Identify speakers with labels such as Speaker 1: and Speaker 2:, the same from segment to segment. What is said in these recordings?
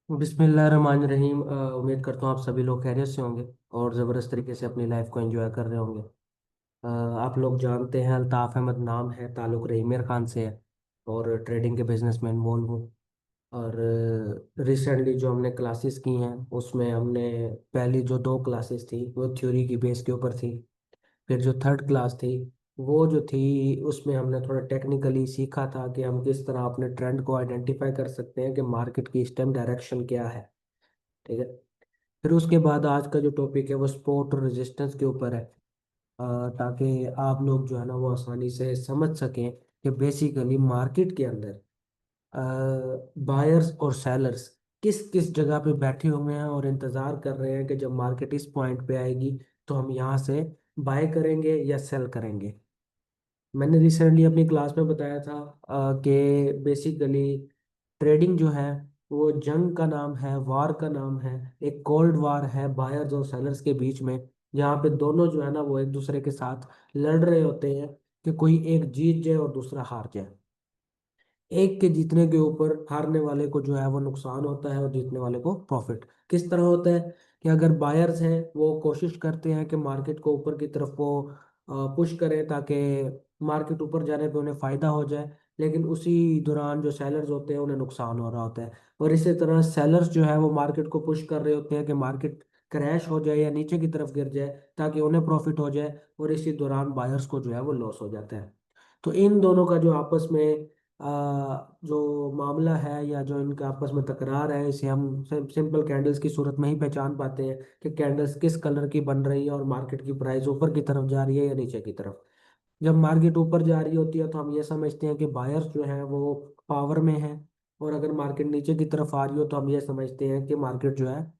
Speaker 1: बिस्मिल्लाहिर्रहमानिर्रहीम। उम्मीद करता हूँ आप सभी लोग खैरियत से होंगे और ज़बरदस्त तरीके से अपनी लाइफ को एंजॉय कर रहे होंगे। आप लोग जानते हैं, अल्ताफ़ अहमद नाम है, ताल्लुक़ रहीमियर खान से है और ट्रेडिंग के बिजनेसमैन बोल हूँ। और रिसेंटली जो हमने क्लासेस की हैं उसमें हमने पहली जो दो क्लासेस थी वो थ्योरी की बेस के ऊपर थी। फिर जो थर्ड क्लास थी वो जो थी उसमें हमने थोड़ा टेक्निकली सीखा था कि हम किस तरह अपने ट्रेंड को आइडेंटिफाई कर सकते हैं कि मार्केट की स्टेम डायरेक्शन क्या है। ठीक है। फिर उसके बाद आज का जो टॉपिक है वो सपोर्ट और रेजिस्टेंस के ऊपर है। ताकि आप लोग जो है ना वो आसानी से समझ सकें कि बेसिकली मार्केट के अंदर बायर्स और सेलर्स किस किस जगह पे बैठे हुए हैं और इंतज़ार कर रहे हैं कि जब मार्केट इस पॉइंट पे आएगी तो हम यहाँ से बाय करेंगे या सेल करेंगे। मैंने रिसेंटली अपनी क्लास में बताया था कि बेसिकली ट्रेडिंग जो है वो जंग का नाम है, वार का नाम है। एक कोल्ड वार है बायर्स और सेलर्स के बीच में, जहाँ पे दोनों जो है ना वो एक दूसरे के साथ लड़ रहे होते हैं कि कोई एक जीत जाए और दूसरा हार जाए। एक के जीतने के ऊपर हारने वाले को जो है वो नुकसान होता है और जीतने वाले को प्रॉफिट। किस तरह होता है कि अगर बायर्स हैं वो कोशिश करते हैं कि मार्केट को ऊपर की तरफ वो पुश करें ताकि मार्केट ऊपर जाने पे उन्हें फायदा हो जाए, लेकिन उसी दौरान जो सेलर्स होते हैं उन्हें नुकसान हो रहा होता है। और इसी तरह सेलर्स जो है वो मार्केट को पुश कर रहे होते हैं कि मार्केट क्रैश हो जाए या नीचे की तरफ गिर जाए ताकि उन्हें प्रॉफिट हो जाए, और इसी दौरान बायर्स को जो है वो लॉस हो जाता है। तो इन दोनों का जो आपस में जो मामला है या जो इनका आपस में तकरार है, इसे हम सिंपल कैंडल्स की सूरत में ही पहचान पाते हैं कि कैंडल्स किस कलर की बन रही है और मार्केट की प्राइस ऊपर की तरफ जा रही है या नीचे की तरफ। जब मार्केट ऊपर जा रही होती है तो हम ये समझते हैं कि बायर्स जो हैं वो पावर में है, और अगर मार्केट नीचे की तरफ आ रही हो तो हम ये समझते हैं कि मार्केट जो है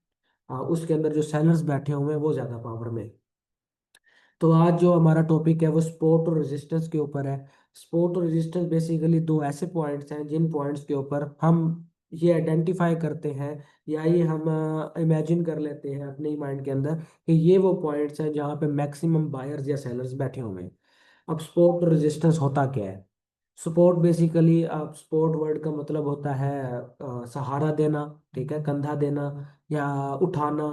Speaker 1: उसके अंदर जो सेलर्स बैठे हुए हैं वो ज़्यादा पावर में है। तो आज जो हमारा टॉपिक है वो सपोर्ट और रेजिस्टेंस के ऊपर है। सपोर्ट और रेजिस्टेंस बेसिकली दो ऐसे पॉइंट्स हैं जिन पॉइंट्स के ऊपर हम ये आइडेंटिफाई करते हैं या ये हम इमेजिन कर लेते हैं अपने ही माइंड के अंदर कि ये वो पॉइंट्स हैं जहाँ पे मैक्सिमम बायर्स या सेलर्स बैठे हुए हैं। अब सपोर्ट और रेजिस्टेंस होता क्या है? सपोर्ट बेसिकली, आप सपोर्ट वर्ड का मतलब होता है सहारा देना, ठीक है, कंधा देना या उठाना,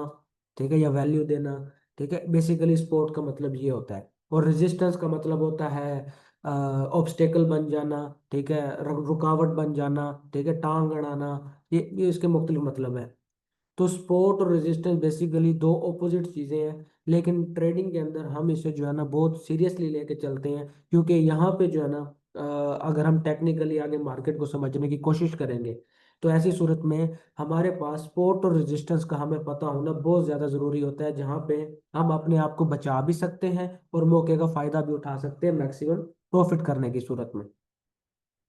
Speaker 1: ठीक है, या वैल्यू देना। ठीक है, बेसिकली सपोर्ट का मतलब ये होता है। और रेजिस्टेंस का मतलब होता है ऑब्स्टेकल बन जाना, ठीक है, रुकावट बन जाना, ठीक है, टांग अड़ाना। ये इसके मुख्तलिफ मतलब है। तो सपोर्ट और रेजिस्टेंस बेसिकली दो ऑपोजिट चीज़ें हैं, लेकिन ट्रेडिंग के अंदर हम इसे जो है ना बहुत सीरियसली लेके चलते हैं, क्योंकि यहाँ पे जो है ना अगर हम टेक्निकली आगे मार्केट को समझने की कोशिश करेंगे तो ऐसी सूरत में हमारे पास सपोर्ट और रेजिस्टेंस का हमें पता होना बहुत ज़्यादा ज़रूरी होता है, जहाँ पे हम अपने आप को बचा भी सकते हैं और मौके का फ़ायदा भी उठा सकते हैं मैक्सिमम प्रॉफिट करने की सूरत में।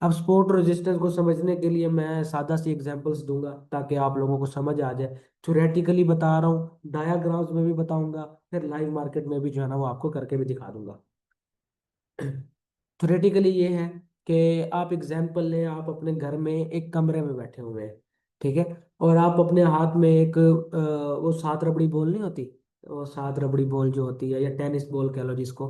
Speaker 1: अब सपोर्ट रेजिस्टेंस को समझने के लिए मैं सादा सी एग्जांपल्स दूंगा ताकि आप लोगों को समझ आ जाए। थ्योरेटिकली बता रहा हूँ, डायाग्राम्स में भी बताऊंगा, फिर लाइव मार्केट में भी जो है ना वो आपको करके भी दिखा दूंगा। थ्योरेटिकली ये है कि आप एग्जांपल लें, आप अपने घर में एक कमरे में बैठे हुए हैं, ठीक है, और आप अपने हाथ में एक वो सात रबड़ी बॉल नहीं होती, वो सात रबड़ी बॉल जो होती है या टेनिस बॉल कह लो जिसको।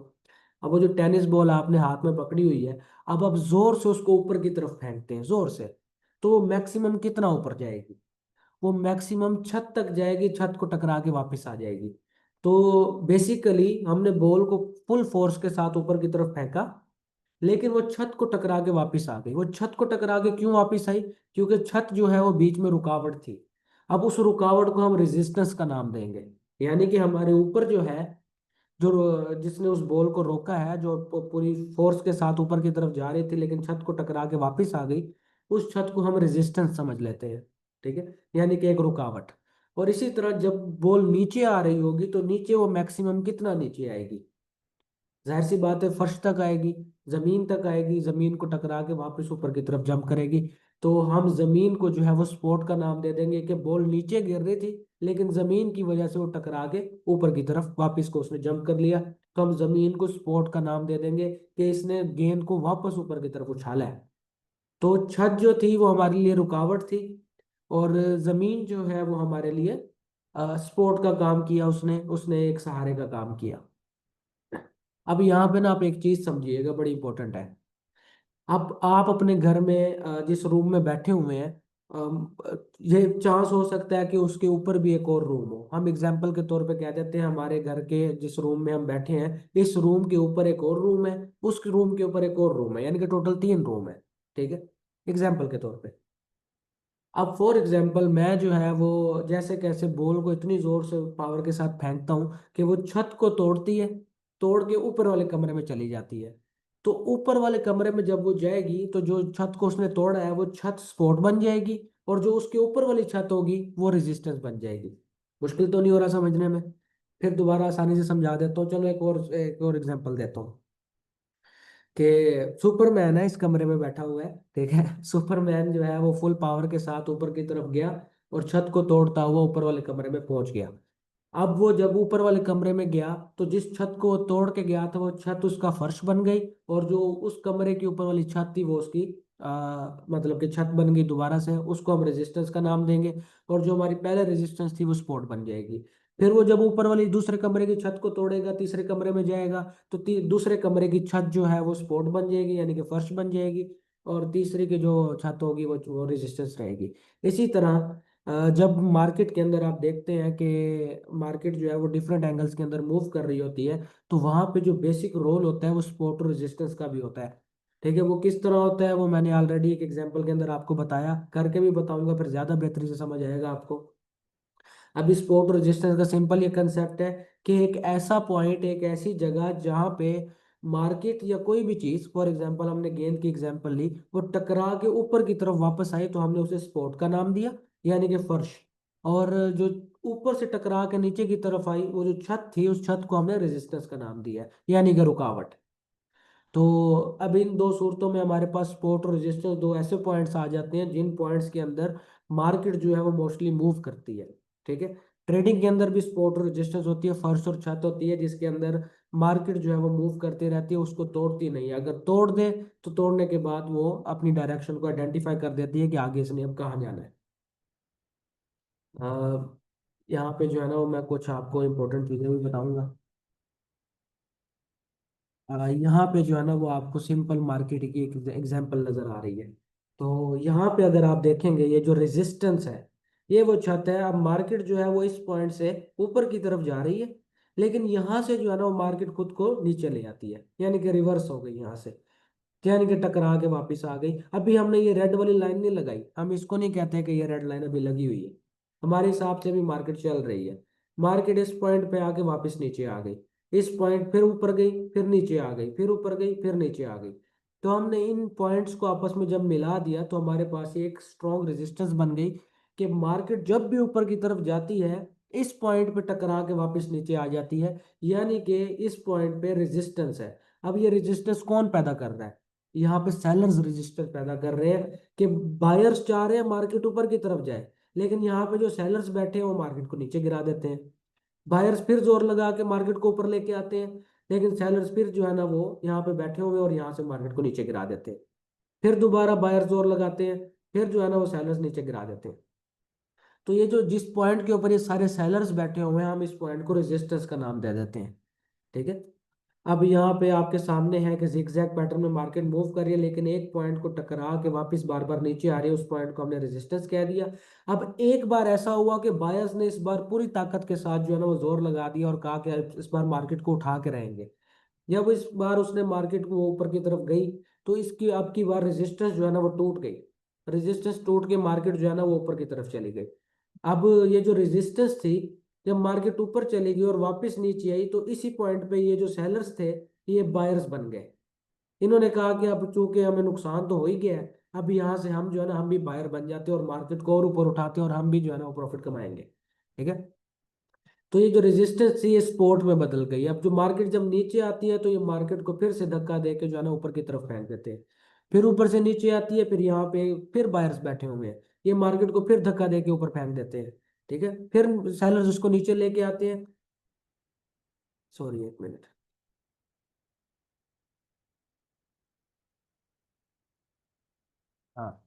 Speaker 1: अब वो जो टेनिस बॉल आपने हाथ में पकड़ी हुई है, अब आप जोर से उसको ऊपर की तरफ फेंकते हैं, जोर से, तो वो मैक्सिमम कितना ऊपर जाएगी? वो मैक्सिमम छत तक जाएगी, छत को टकरा के वापस आ जाएगी। तो बेसिकली हमने बॉल को फुल फोर्स के साथ ऊपर की तरफ फेंका, लेकिन वो छत को टकरा के वापस आ गई। वो छत को टकरा के क्यों वापस आई? क्योंकि छत जो है वो बीच में रुकावट थी। अब उस रुकावट को हम रेजिस्टेंस का नाम देंगे, यानी कि हमारे ऊपर जो है, जो जिसने उस बॉल को रोका है, जो पूरी फोर्स के साथ ऊपर की तरफ जा रही थी लेकिन छत को टकरा के वापस आ गई, उस छत को हम रेजिस्टेंस समझ लेते हैं। ठीक है, यानी कि एक रुकावट। और इसी तरह जब बॉल नीचे आ रही होगी तो नीचे वो मैक्सिमम कितना नीचे आएगी? जाहिर सी बात है फर्श तक आएगी, जमीन तक आएगी, जमीन को टकरा के वापस ऊपर की तरफ जंप करेगी। तो हम जमीन को जो है वो स्पोर्ट का नाम दे देंगे कि बॉल नीचे गिर रही थी लेकिन जमीन की वजह से वो टकरा के ऊपर की तरफ वापस को उसने जंप कर लिया। तो हम जमीन को स्पोर्ट का नाम दे देंगे कि इसने गेंद को वापस ऊपर की तरफ उछाला है। तो छत जो थी वो हमारे लिए रुकावट थी, और जमीन जो है वो हमारे लिए स्पोर्ट का काम किया, उसने उसने एक सहारे का काम किया। अब यहाँ पे ना आप एक चीज समझिएगा, बड़ी इंपॉर्टेंट है। अब आप अपने घर में जिस रूम में बैठे हुए हैं, अम, ये चांस हो सकता है कि उसके ऊपर भी एक और रूम हो। हम एग्जाम्पल के तौर पे कह देते हैं हमारे घर के जिस रूम में हम बैठे हैं, इस रूम के ऊपर एक और रूम है, उस रूम के ऊपर एक और रूम है, यानी कि टोटल 3 रूम है। ठीक है, एग्जाम्पल के तौर पे। अब फॉर एग्जाम्पल मैं जो है वो जैसे कैसे बॉल को इतनी जोर से पावर के साथ फेंकता हूँ कि वो छत को तोड़ती है, तोड़ के ऊपर वाले कमरे में चली जाती है। तो ऊपर वाले कमरे में जब वो जाएगी तो जो छत को उसने तोड़ा है वो छत स्पॉट बन जाएगी, और जो उसके ऊपर वाली छत होगी वो रेजिस्टेंस बन जाएगी। मुश्किल तो नहीं हो रहा समझने में? फिर दोबारा आसानी से समझा देता हूँ, चलो एक और एग्जांपल देता हूँ कि सुपरमैन है, इस कमरे में बैठा हुआ है। ठीक है सुपरमैन जो है वो फुल पावर के साथ ऊपर की तरफ गया और छत को तोड़ता हुआ ऊपर वाले कमरे में पहुंच गया। अब वो जब ऊपर वाले कमरे में गया तो जिस छत को वो तोड़ के गया था वो छत उसका फर्श बन गई, और जो उस कमरे के ऊपर वाली छत थी वो उसकी मतलब कि छत बन गई दोबारा से, उसको हम रेजिस्टेंस का नाम देंगे। और जो हमारी पहले रेजिस्टेंस थी वो स्पॉट बन जाएगी। फिर वो जब ऊपर वाली दूसरे कमरे की छत को तोड़ेगा, तीसरे कमरे में जाएगा, तो दूसरे कमरे की छत जो है वो स्पॉट बन जाएगी, यानी कि फर्श बन जाएगी। और तीसरे की जो छत होगी वो रेजिस्टेंस रहेगी। इसी तरह जब मार्केट के अंदर आप देखते हैं कि मार्केट जो है वो डिफरेंट एंगल्स के अंदर मूव कर रही होती है, तो वहां पे जो बेसिक रोल होता है वो सपोर्ट और रेजिस्टेंस का भी होता है। ठीक है, वो किस तरह होता है वो मैंने ऑलरेडी एक एग्जांपल के अंदर आपको बताया, करके भी बताऊंगा फिर ज्यादा बेहतरी से समझ आएगा आपको। अब सपोर्ट और रेजिस्टेंस का सिंपल ये कंसेप्ट है कि एक ऐसा पॉइंट, एक ऐसी जगह जहाँ पे मार्केट या कोई भी चीज, फॉर एग्जांपल हमने गेंद की एग्जांपल ली, वो टकरा के ऊपर की तरफ वापस आई तो हमने उसे स्पॉट का नाम दिया, यानी कि फर्श। और जो ऊपर से टकरा के नीचे की तरफ आई वो जो छत थी, उस छत को हमने रेजिस्टेंस का नाम दिया, यानी कि रुकावट। तो अब इन दो सूरतों में हमारे पास सपोर्ट और रेजिस्टेंस दो ऐसे पॉइंट्स आ जाते हैं जिन पॉइंट्स के अंदर मार्केट जो है वो मोस्टली मूव करती है। ठीक है, ट्रेडिंग के अंदर भी सपोर्ट और रेजिस्टेंस होती है, फर्श और छत होती है, जिसके अंदर मार्केट जो है वो मूव करती रहती है, उसको तोड़ती नहीं है। अगर तोड़ दे तो तोड़ने के बाद वो अपनी डायरेक्शन को आइडेंटिफाई कर देती है कि आगे इसने अब कहाँ जाना है। अ, यहाँ पे जो है ना वो मैं कुछ आपको इम्पोर्टेंट चीज़ें भी बताऊंगा। यहाँ पे जो है ना वो आपको सिंपल मार्केट की एक एग्जांपल नजर आ रही है। तो यहाँ पे अगर आप देखेंगे ये जो रेजिस्टेंस है, ये वो छत है। अब मार्केट जो है वो इस पॉइंट से ऊपर की तरफ जा रही है, लेकिन यहाँ से जो है ना वो मार्केट खुद को नीचे ले आती है, यानी कि रिवर्स हो गई यहाँ से, यानी कि टकरा के वापस आ गई। अभी हमने ये रेड वाली लाइन नहीं लगाई, हम इसको नहीं कहते कि ये रेड लाइन अभी लगी हुई है। हमारे हिसाब से भी मार्केट चल रही है। मार्केट इस पॉइंट पे आके वापस नीचे आ गई, इस पॉइंट फिर ऊपर गई, फिर नीचे आ गई, फिर ऊपर गई, फिर नीचे आ गई। तो हमने इन पॉइंट्स को आपस में जब मिला दिया तो हमारे पास एक स्ट्रॉन्ग रेजिस्टेंस बन गई कि मार्केट जब भी ऊपर की तरफ जाती है इस पॉइंट पे टकरा के वापस नीचे आ जाती है, यानी कि इस पॉइंट पे रेजिस्टेंस है। अब ये रेजिस्टेंस कौन पैदा कर रहा है? यहाँ पे सेलर्स रेजिस्टेंस पैदा कर रहे हैं कि बायर्स चाह रहे हैं मार्केट ऊपर की तरफ जाए, लेकिन यहाँ पे जो सेलर्स बैठे हैं वो मार्केट को नीचे गिरा देते हैं। बायर्स फिर जोर लगा के मार्केट को ऊपर लेके आते हैं, लेकिन सेलर्स फिर जो है ना वो यहाँ पे बैठे हुए हैं और यहाँ से मार्केट को नीचे गिरा देते हैं। फिर दोबारा बायर्स जोर लगाते हैं, फिर जो है ना वो सेलर्स नीचे गिरा देते हैं। तो ये जो जिस पॉइंट के ऊपर ये सारे सेलर्स बैठे हुए हैं हम इस पॉइंट को रेजिस्टेंस का नाम दे देते हैं। ठीक है, अब यहाँ पे आपके सामने है कि जिगजैग पैटर्न में मार्केट मूव कर रही है, लेकिन एक पॉइंट को टकरा के वापस बार बार नीचे आ रही है, उस पॉइंट को हमने रेजिस्टेंस कह दिया। अब एक बार ऐसा हुआ कि बायर्स ने इस बार पूरी ताकत के साथ जो है ना वो जोर लगा दिया और कहा कि इस बार मार्केट को उठा के रहेंगे। जब इस बार उसने मार्केट को ऊपर की तरफ गई तो इसकी अब की बार रेजिस्टेंस जो है ना वो टूट गई। रेजिस्टेंस टूट के मार्केट जो है ना वो ऊपर की तरफ चली गई। अब ये जो रेजिस्टेंस थी, जब मार्केट ऊपर चली गई और वापस नीचे आई तो इसी पॉइंट पे ये जो सेलर्स थे ये बायर्स बन गए। इन्होंने कहा कि अब चूंकि हमें नुकसान तो हो ही गया है, अब यहाँ से हम जो है ना हम भी बायर बन जाते हैं और मार्केट को और ऊपर उठाते हैं और हम भी जो है ना वो प्रॉफिट कमाएंगे। ठीक है, तो ये जो रेजिस्टेंस थी ये सपोर्ट में बदल गई। अब जो मार्केट जब नीचे आती है तो ये मार्केट को फिर से धक्का दे के जो है ना ऊपर की तरफ फेंक देते हैं। फिर ऊपर से नीचे आती है, फिर यहाँ पे फिर बायर्स बैठे हुए हैं, ये मार्केट को फिर धक्का दे के ऊपर फेंक देते हैं। ठीक है, फिर सेलर्स उसको नीचे लेके आते हैं। सॉरी, एक मिनट। हाँ,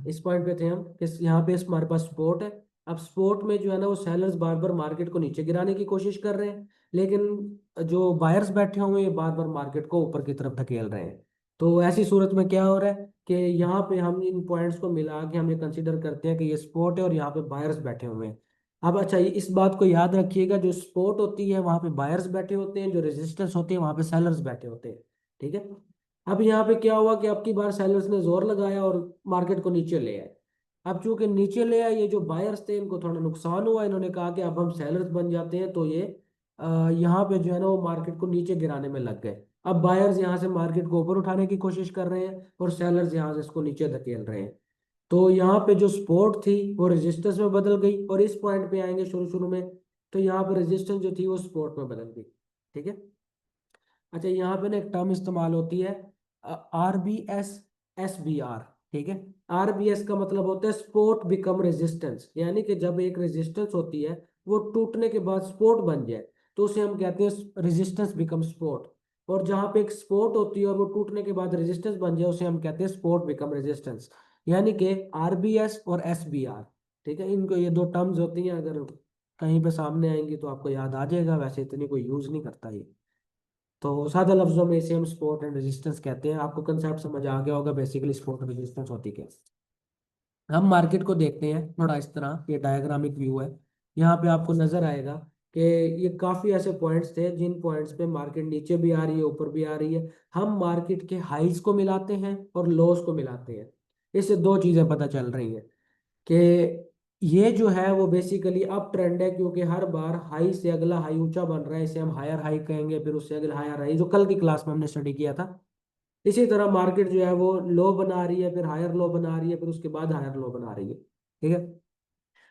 Speaker 1: इस पॉइंट पे थे हम, इस यहाँ पे हमारे पास सपोर्ट है। अब सपोर्ट में जो है ना वो सेलर्स बार बार मार्केट को नीचे गिराने की कोशिश कर रहे हैं, लेकिन जो बायर्स बैठे हुए हैं बार बार मार्केट को ऊपर की तरफ धकेल रहे हैं। तो ऐसी सूरत में क्या हो रहा है कि यहाँ पे हम इन पॉइंट्स को मिला के हम ये कंसिडर करते हैं कि ये स्पोर्ट है और यहाँ पे बायर्स बैठे हुए हैं। अब अच्छा, इस बात को याद रखिएगा, जो स्पोर्ट होती है वहाँ पे बायर्स बैठे होते हैं, जो रेजिस्टेंस होती है वहाँ पे सेलर्स बैठे होते हैं। ठीक है। अब यहाँ पे क्या हुआ कि अब की बार सेलर्स ने जोर लगाया और मार्केट को नीचे ले आए। अब चूंकि नीचे ले आए, ये जो बायर्स थे इनको थोड़ा नुकसान हुआ, इन्होंने कहा कि अब हम सेलर्स बन जाते हैं, तो ये यहाँ पे जो है ना वो मार्केट को नीचे गिराने में लग गए। अब बायर्स यहाँ से मार्केट को ऊपर उठाने की कोशिश कर रहे हैं और सेलर्स यहाँ से इसको नीचे धकेल रहे हैं। तो यहाँ पे जो सपोर्ट थी वो रेजिस्टेंस में बदल गई, और इस पॉइंट पे आएंगे शुरू शुरू में, तो यहाँ पे रेजिस्टेंस जो थी वो सपोर्ट में बदल गई। ठीक है। अच्छा, यहाँ पे ना एक टर्म इस्तेमाल होती है, RBS SBR। ठीक है। RBS का मतलब होता है सपोर्ट बिकम रेजिस्टेंस, यानी कि जब एक रेजिस्टेंस होती है वो टूटने के बाद सपोर्ट बन जाए तो उसे हम कहते हैं रेजिस्टेंस बिकम सपोर्ट। और जहाँ पे एक सपोर्ट होती है और वो टूटने के बाद रेजिस्टेंस बन जाए उसे हम कहते हैं सपोर्ट बिकम रेजिस्टेंस, यानी कि RBS और SBR। ठीक है, इनको ये दो टर्म्स होती हैं, अगर कहीं पे सामने आएंगी तो आपको याद आ जाएगा, वैसे इतनी कोई यूज नहीं करता ये। तो सादा लफ्जों में इसे हम सपोर्ट एंड रेजिस्टेंस कहते हैं। आपको कंसेप्ट समझ आ गया होगा बेसिकली सपोर्ट और रेजिस्टेंस होती क्या है। हम मार्केट को देखते हैं थोड़ा इस तरह, ये डायग्रामिक व्यू है। यहाँ पे आपको नजर आएगा कि ये काफी ऐसे पॉइंट्स थे जिन पॉइंट्स पे मार्केट नीचे भी आ रही है, ऊपर भी आ रही है। हम मार्केट के हाइज को मिलाते हैं और लोस को मिलाते हैं। इससे दो चीजें पता चल रही हैं कि ये जो है वो बेसिकली अप ट्रेंड है, क्योंकि हर बार हाई से अगला हाई ऊंचा बन रहा है, इसे हम हायर हाई कहेंगे, फिर उससे अगला हायर हाई, जो कल की क्लास में हमने स्टडी किया था। इसी तरह मार्केट जो है वो लो बना रही है, फिर हायर लो बना रही है, फिर उसके बाद हायर लो बना रही है। ठीक है।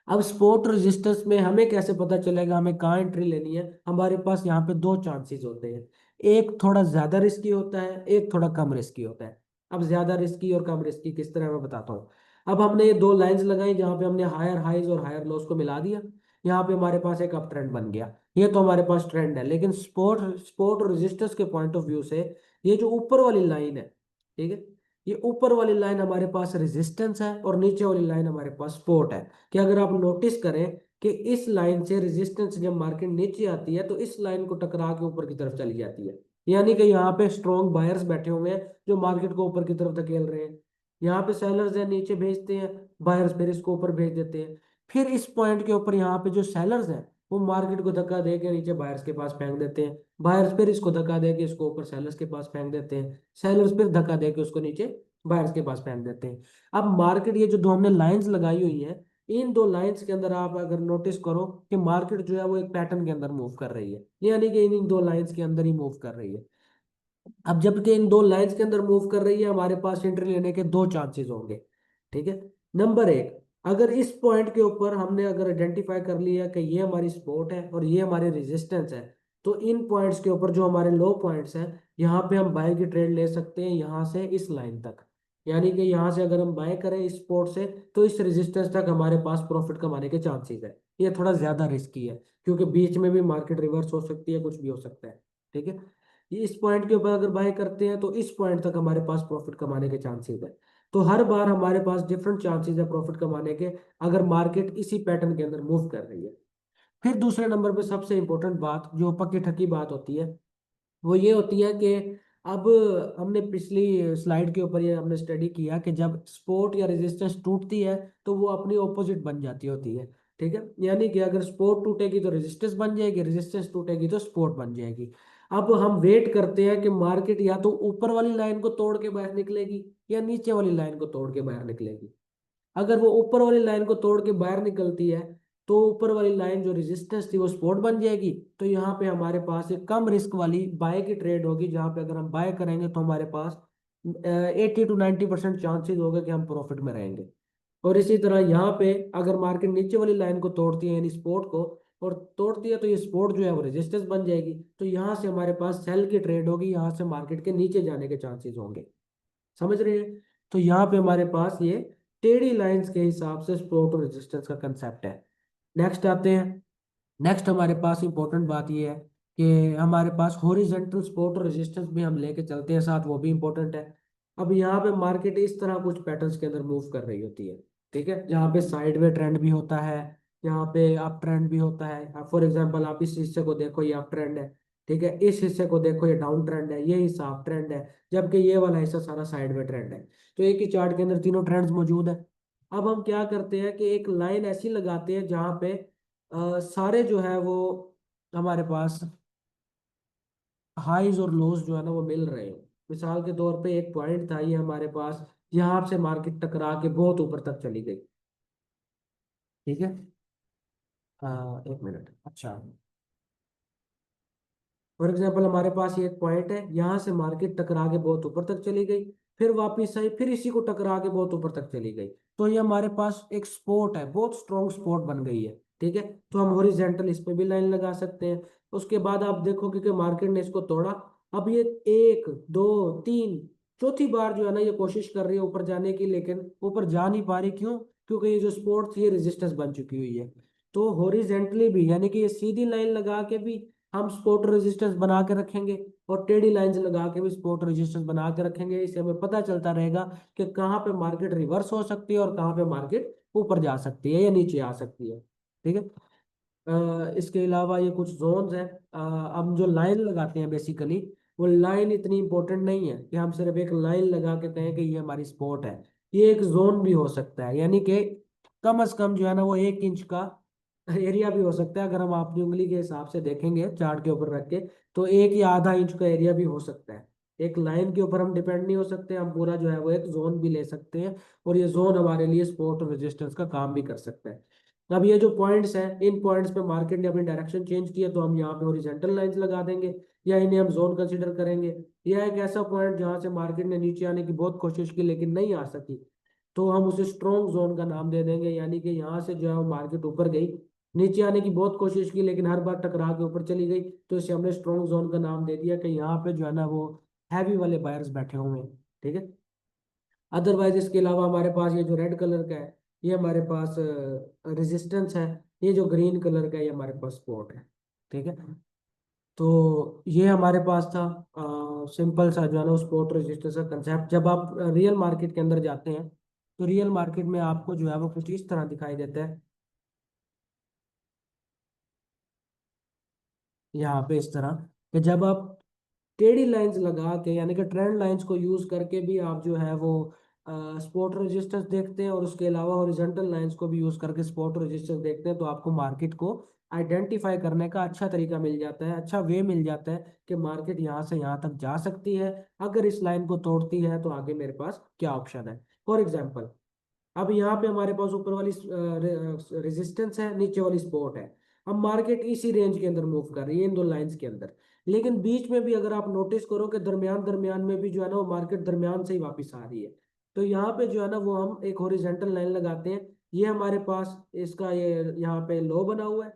Speaker 1: अब सपोर्ट रेजिस्टेंस में हमें कैसे पता चलेगा हमें कहाँ एंट्री लेनी है? हमारे पास यहाँ पे दो चांसेस होते हैं, एक थोड़ा ज्यादा रिस्की होता है, एक थोड़ा कम रिस्की होता है। अब ज्यादा रिस्की और कम रिस्की किस तरह मैं बताता हूँ। अब हमने ये दो लाइंस लगाई जहाँ पे हमने हायर हाइज और हायर लोस को मिला दिया, यहाँ पे हमारे पास एक अप ट्रेंड बन गया। ये तो हमारे पास ट्रेंड है, लेकिन स्पोर्ट स्पोर्ट और रेजिस्टेंस के पॉइंट ऑफ व्यू से ये जो ऊपर वाली लाइन है, ठीक है, ये ऊपर वाली लाइन हमारे पास रेजिस्टेंस है और नीचे वाली लाइन हमारे पास सपोर्ट है। कि अगर आप नोटिस करें कि इस लाइन से रेजिस्टेंस जब मार्केट नीचे आती है तो इस लाइन को टकरा के ऊपर की तरफ चली जाती है, यानी कि यहाँ पे स्ट्रॉन्ग बायर्स बैठे हुए हैं जो मार्केट को ऊपर की तरफ धकेल रहे हैं। यहाँ पे सेलर्स है नीचे भेजते हैं, बायर्स फिर इसको ऊपर भेज देते हैं। फिर इस पॉइंट के ऊपर यहाँ पे जो सेलर्स हैं वो मार्केट को धक्का दे के नीचे बायर्स के पास फेंक देते हैं, बायर्स फिर इसको धक्का दे के इसको ऊपर सेलर्स के पास फेंक देते हैं, सेलर्स फिर धक्का दे के उसको नीचे बायर्स के पास फेंक देते हैं। अब मार्केट, ये जो दो हमने लाइंस लगाई हुई है, इन दो लाइंस के अंदर आप अगर नोटिस करो कि मार्केट जो है वो एक पैटर्न के अंदर मूव कर रही है, यानी कि इन दो लाइंस के अंदर ही मूव कर रही है। अब जबकि इन दो लाइंस के अंदर मूव कर रही है, हमारे पास एंट्री लेने के दो चांसेस होंगे। ठीक है। नंबर एक, अगर इस पॉइंट के ऊपर हमने अगर आइडेंटिफाई कर लिया कि ये हमारी सपोर्ट है और ये हमारी रेजिस्टेंस है, तो इन पॉइंट्स के ऊपर जो हमारे लो पॉइंट्स हैं, यहाँ पे हम बाय की ट्रेड ले सकते हैं यहाँ से इस लाइन तक। यानी कि यहाँ से अगर हम बाय करें इस सपोर्ट से तो इस रेजिस्टेंस तक हमारे पास प्रॉफिट कमाने के चांसेस है। ये थोड़ा ज्यादा रिस्की है क्योंकि बीच में भी मार्केट रिवर्स हो सकती है, कुछ भी हो सकता है। ठीक है। ये इस पॉइंट के ऊपर अगर बाय करते हैं तो इस पॉइंट तक हमारे पास प्रॉफिट कमाने के चांसेस है। तो हर बार हमारे पास डिफरेंट चांसेस है प्रॉफिट कमाने के, अगर मार्केट इसी पैटर्न के अंदर मूव कर रही है। फिर दूसरे नंबर पे सबसे इंपॉर्टेंट बात जो पक्की ठकी बात होती है वो ये होती है कि अब हमने पिछली स्लाइड के ऊपर ये हमने स्टडी किया कि जब सपोर्ट या रेजिस्टेंस टूटती है तो वो अपनी ऑपोजिट बन जाती होती है। ठीक है, यानी कि अगर सपोर्ट टूटेगी तो रेजिस्टेंस बन जाएगी, रेजिस्टेंस टूटेगी तो सपोर्ट बन जाएगी। अब हम वेट करते हैं कि मार्केट या तो ऊपर वाली लाइन को तोड़ के बाहर निकलेगी या नीचे वाली लाइन को तोड़ के बाहर निकलेगी। अगर वो ऊपर वाली लाइन को तोड़ के बाहर निकलती है तो ऊपर वाली लाइन जो रेजिस्टेंस थी वो सपोर्ट बन जाएगी। तो यहाँ पे हमारे पास एक कम रिस्क वाली बाय की ट्रेड होगी, जहाँ पे अगर हम बाय करेंगे तो हमारे पास 80 to 90% चांसेस होगा कि हम प्रॉफिट में रहेंगे। और इसी तरह यहाँ पे अगर मार्केट नीचे वाली लाइन को तोड़ती है यानी सपोर्ट को, और तोड़ती है तो ये सपोर्ट जो है वो रेजिस्टेंस बन जाएगी, तो यहाँ से हमारे पास सेल की ट्रेड होगी, यहाँ से मार्केट के नीचे जाने के चांसेस होंगे। समझ रहे हैं? तो यहाँ पे हमारे पास ये टेढ़ी लाइंस के हिसाब से सपोर्ट और रेजिस्टेंस का कंसेप्ट है। नेक्स्ट आते हैं। नेक्स्ट हमारे पास इंपॉर्टेंट बात ये है कि हमारे पास हॉरिजॉन्टल सपोर्ट और रेजिस्टेंस भी हम लेके चलते हैं साथ, वो भी इंपॉर्टेंट है। अब यहाँ पे मार्केट इस तरह कुछ पैटर्न्स के अंदर मूव कर रही होती है। ठीक है, जहाँ पे साइडवे ट्रेंड भी होता है, यहाँ पे अप ट्रेंड भी होता है। फॉर एग्जांपल आप इस हिस्से को देखो, ये अप ट्रेंड है। ठीक है, इस हिस्से को देखो, ये डाउन ट्रेंड है, ये हिस्सा अप ट्रेंड है, जबकि ये वाला हिस्सा सारा साइड में ट्रेंड है। तो एक ही चार्ट के अंदर तीनों ट्रेंड्स मौजूद है। अब हम क्या करते हैं कि एक लाइन ऐसी लगाते हैं जहां पे सारे जो है वो हमारे पास हाईज और लोज जो है ना वो मिल रहे हो। मिसाल के तौर पे एक पॉइंट था ये हमारे पास, यहाँ से मार्केट टकरा के बहुत ऊपर तक चली गई। ठीक है, एक मिनट, अच्छा, फॉर एग्जाम्पल हमारे पास ये एक पॉइंट है, यहाँ से मार्केट टकरा के बहुत ऊपर तक चली गई, फिर वापिस आई, फिर इसी को टकरा के बहुत ऊपर तक चली गई। तो ये हमारे पास एक स्पोर्ट है, बहुत स्ट्रॉन्ग स्पोर्ट बन गई है। ठीक है, तो हम हॉरिजेंटल इस पे भी लाइन लगा सकते हैं। उसके बाद आप देखोगे कि मार्केट ने इसको तोड़ा। अब ये एक, दो, तीन, चौथी बार जो है ना ये कोशिश कर रही है ऊपर जाने की, लेकिन ऊपर जा नहीं पा रही। क्यों? क्योंकि ये जो स्पोर्ट थी ये रेजिस्टेंस बन चुकी हुई है। तो हॉरिजेंटली भी, यानी कि ये सीधी लाइन लगा के भी हम सपोर्ट रेजिस्टेंस बना के रखेंगे, और टेढ़ी लाइंस लगा के भी सपोर्ट रेजिस्टेंस बना के रखेंगे। इससे हमें पता चलता रहेगा कि कहाँ पे मार्केट रिवर्स हो सकती है और कहाँ पे मार्केट ऊपर जा सकती है या नीचे आ सकती है। ठीक है, इसके अलावा ये कुछ जोन्स हैं। हम जो लाइन लगाते हैं बेसिकली, वो लाइन इतनी इंपॉर्टेंट नहीं है कि हम सिर्फ एक लाइन लगा के कहें कि ये हमारी स्पॉट है। ये एक जोन भी हो सकता है, यानी कि कम से कम जो है ना वो 1 इंच का एरिया भी हो सकता है। अगर हम अपनी उंगली के हिसाब से देखेंगे चार्ट के ऊपर रख के, तो 1 या आधा इंच का एरिया भी हो सकता है। एक लाइन के ऊपर हम डिपेंड नहीं हो सकते, हम पूरा जो है वो एक जोन भी ले सकते हैं, और ये जोन हमारे लिए सपोर्ट और रेजिस्टेंस का काम भी कर सकता है। अब ये जो पॉइंट्स हैं, इन पॉइंट्स पे मार्केट ने अपनी डायरेक्शन चेंज किया, तो हम यहाँ पे हॉरिजॉन्टल लाइंस लगा देंगे, या इन्हें हम जोन कंसीडर करेंगे। यह एक ऐसा पॉइंट जहाँ से मार्केट ने नीचे आने की बहुत कोशिश की लेकिन नहीं आ सकी, तो हम उसे स्ट्रॉन्ग जोन का नाम दे देंगे। यानी कि यहाँ से जो है वो मार्केट ऊपर गई, नीचे आने की बहुत कोशिश की लेकिन हर बार टकरा के ऊपर चली गई, तो इसे हमने स्ट्रॉन्ग जोन का नाम दे दिया कि यहाँ पे जो है ना वो हैवी वाले बायर्स बैठे हुए हैं। ठीक है, अदरवाइज इसके अलावा हमारे पास ये जो रेड कलर का है, ये हमारे पास रेजिस्टेंस है। ये जो ग्रीन कलर का है ये हमारे पास सपोर्ट है। ठीक है, तो ये हमारे पास था सिंपल सा जो है ना सपोर्ट रेजिस्टेंस का कंसेप्ट। जब आप रियल मार्केट के अंदर जाते हैं, तो रियल मार्केट में आपको जो है वो कुछ इस तरह दिखाई देता है, यहाँ पे इस तरह, कि जब आप टेढ़ी लाइंस लगा के, यानी कि ट्रेंड लाइंस को यूज करके भी आप जो है वो स्पॉट रेजिस्टेंस देखते हैं, और उसके अलावा हॉरिजॉन्टल लाइंस को भी यूज करके स्पॉट रेजिस्टेंस देखते हैं, तो आपको मार्केट को आइडेंटिफाई करने का अच्छा तरीका मिल जाता है, अच्छा वे मिल जाता है कि मार्केट यहाँ से यहाँ तक जा सकती है। अगर इस लाइन को तोड़ती है तो आगे मेरे पास क्या ऑप्शन है। फॉर एग्जाम्पल, अब यहाँ पे हमारे पास ऊपर वाली रेजिस्टेंस है, नीचे वाली सपोर्ट है। अब मार्केट इसी रेंज के अंदर मूव कर रही है, इन दो लाइंस के अंदर। लेकिन बीच में भी अगर आप नोटिस करो कि दरमियान दरमियान में भी जो है ना वो मार्केट दरमियान से ही वापस आ रही है, तो यहाँ पे जो है ना वो हम एक हॉरिजॉन्टल लाइन लगाते हैं। ये हमारे पास इसका ये यहाँ पे लो बना हुआ है,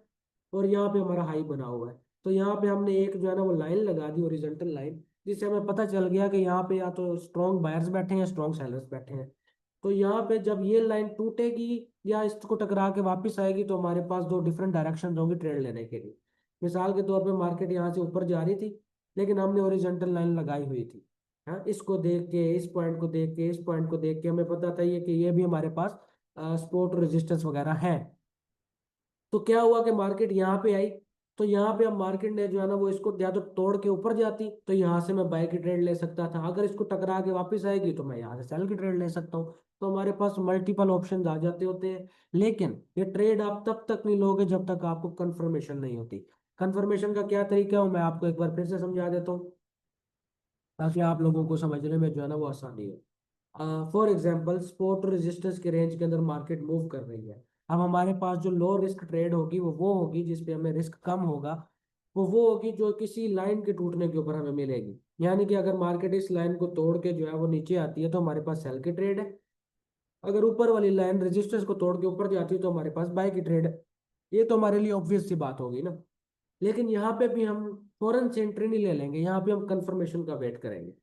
Speaker 1: और यहाँ पे हमारा हाई बना हुआ है। तो यहाँ पे हमने एक जो है ना वो लाइन लगा दी, हॉरिजॉन्टल लाइन, जिससे हमें पता चल गया कि यहाँ पे या तो स्ट्रॉन्ग बायर्स बैठे हैं या स्ट्रॉन्ग सेलर्स बैठे हैं। तो यहाँ पे जब ये लाइन टूटेगी या इसको टकरा के वापस आएगी, तो हमारे पास दो डिफरेंट डायरेक्शन होंगी ट्रेड लेने के लिए। मिसाल के तौर पे मार्केट यहाँ से ऊपर जा रही थी, लेकिन हमने ओरिजेंटल लाइन लगाई हुई थी। हाँ, इसको देख के, इस पॉइंट को देख के, इस पॉइंट को देख के हमें पता था ये कि ये भी हमारे पास सपोर्ट रेजिस्टेंस वगैरह है। तो क्या हुआ कि मार्केट यहाँ पे आई, तो यहाँ पे अब मार्केट ने जो है ना वो इसको या तो तोड़ के ऊपर जाती, तो यहाँ से मैं बाय की ट्रेड ले सकता था। अगर इसको टकरा के वापस आएगी तो मैं यहाँ से सेल की ट्रेड ले सकता हूँ। तो हमारे पास मल्टीपल ऑप्शन आ जाते होते हैं। लेकिन ये ट्रेड आप तब तक नहीं लोगे जब तक आपको कंफर्मेशन नहीं होती। कंफर्मेशन का क्या तरीका है, मैं आपको एक बार फिर से समझा देता हूँ, ताकि आप लोगों को समझने में जो है ना वो आसानी हो। फॉर एग्जाम्पल, सपोर्ट और रेजिस्टेंस के रेंज के अंदर मार्केट मूव कर रही है। अब हमारे पास जो लो रिस्क ट्रेड होगी वो होगी जिसपे हमें रिस्क कम होगा। वो होगी जो किसी लाइन के टूटने के ऊपर हमें मिलेगी। यानी कि अगर मार्केट इस लाइन को तोड़ के जो है वो नीचे आती है, तो हमारे पास सेल की ट्रेड है। अगर ऊपर वाली लाइन रेजिस्टेंस को तोड़ के ऊपर जाती है, तो हमारे पास बाय की ट्रेड है। ये तो हमारे लिए ऑब्वियस सी बात होगी ना। लेकिन यहाँ पे भी हम फौरन से एंट्री नहीं ले लेंगे, यहाँ पे हम कंफर्मेशन का वेट करेंगे।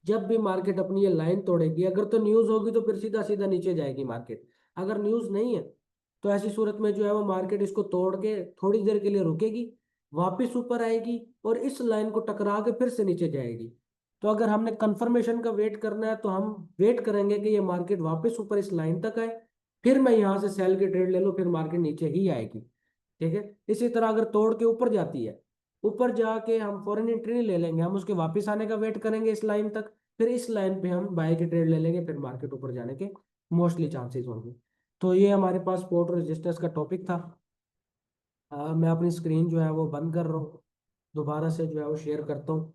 Speaker 1: जब भी मार्केट अपनी ये लाइन तोड़ेगी, अगर तो न्यूज होगी तो फिर सीधा सीधा नीचे जाएगी मार्केट। अगर न्यूज नहीं है, तो ऐसी सूरत में जो है वो मार्केट इसको तोड़ के थोड़ी देर के लिए रुकेगी, वापस ऊपर आएगी, और इस लाइन को टकरा के फिर से नीचे जाएगी। तो अगर हमने कंफर्मेशन का वेट करना है, तो हम वेट करेंगे कि ये मार्केट वापस ऊपर इस लाइन तक आए, फिर मैं यहाँ से सेल की ट्रेड ले लूँ, फिर मार्केट नीचे ही आएगी। ठीक है, इसी तरह अगर तोड़ के ऊपर जाती है, ऊपर जाके हम फॉरेन एंट्री नहीं ले लेंगे, हम उसके वापस आने का वेट करेंगे इस लाइन तक, फिर इस लाइन पे हम बाय की ट्रेड ले लेंगे, फिर मार्केट ऊपर जाने के मोस्टली चांसेस होंगे। तो ये हमारे पास सपोर्ट और रेजिस्टेंस का टॉपिक था। मैं अपनी स्क्रीन जो है वो बंद कर रहा हूँ, दोबारा से जो है वो शेयर करता हूँ,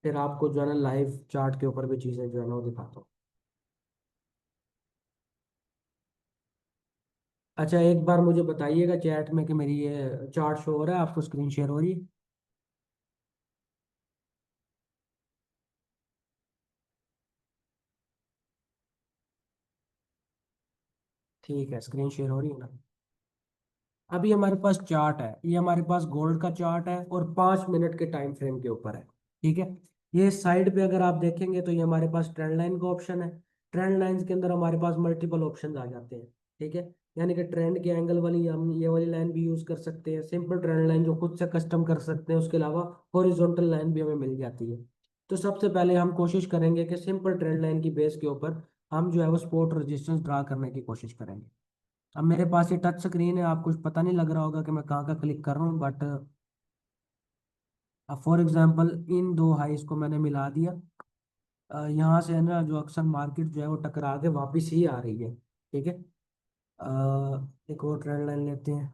Speaker 1: फिर आपको जो है ना लाइव चार्ट के ऊपर भी चीज़ें जो है ना वो दिखाता हूँ। अच्छा, एक बार मुझे बताइएगा चैट में कि मेरी ये चार्ट शो हो रहा है आपको, स्क्रीन शेयर हो रही है? ठीक है, स्क्रीन शेयर हो रही है ना? अभी हमारे पास चार्ट है, ये हमारे पास गोल्ड का चार्ट है और 5 मिनट के टाइम फ्रेम के ऊपर है। ठीक है, ये साइड पे अगर आप देखेंगे तो ये हमारे पास ट्रेंड लाइन का ऑप्शन है। ट्रेंड लाइंस के अंदर हमारे पास मल्टीपल ऑप्शंस आ जाते हैं। ठीक है, यानी कि ट्रेंड के एंगल वाली हम ये वाली लाइन भी यूज कर सकते हैं, सिंपल ट्रेंड लाइन जो खुद से कस्टम कर सकते हैं, उसके अलावा हॉरिजॉन्टल लाइन भी हमें मिल जाती है। तो सबसे पहले हम कोशिश करेंगे कि सिंपल ट्रेंड लाइन की बेस के ऊपर हम जो है वो सपोर्ट रेजिस्टेंस ड्रा करने की कोशिश करेंगे। अब मेरे पास ये टच स्क्रीन है, आपको कुछ पता नहीं लग रहा होगा कि मैं कहाँ का क्लिक कर रहा हूँ, बट अब फॉर एग्जांपल इन दो हाइस को मैंने मिला दिया। यहाँ से है ना जो अक्सर मार्केट जो है वो टकरा के वापस ही आ रही है। ठीक है, एक और ट्रेंड लाइन लेते हैं।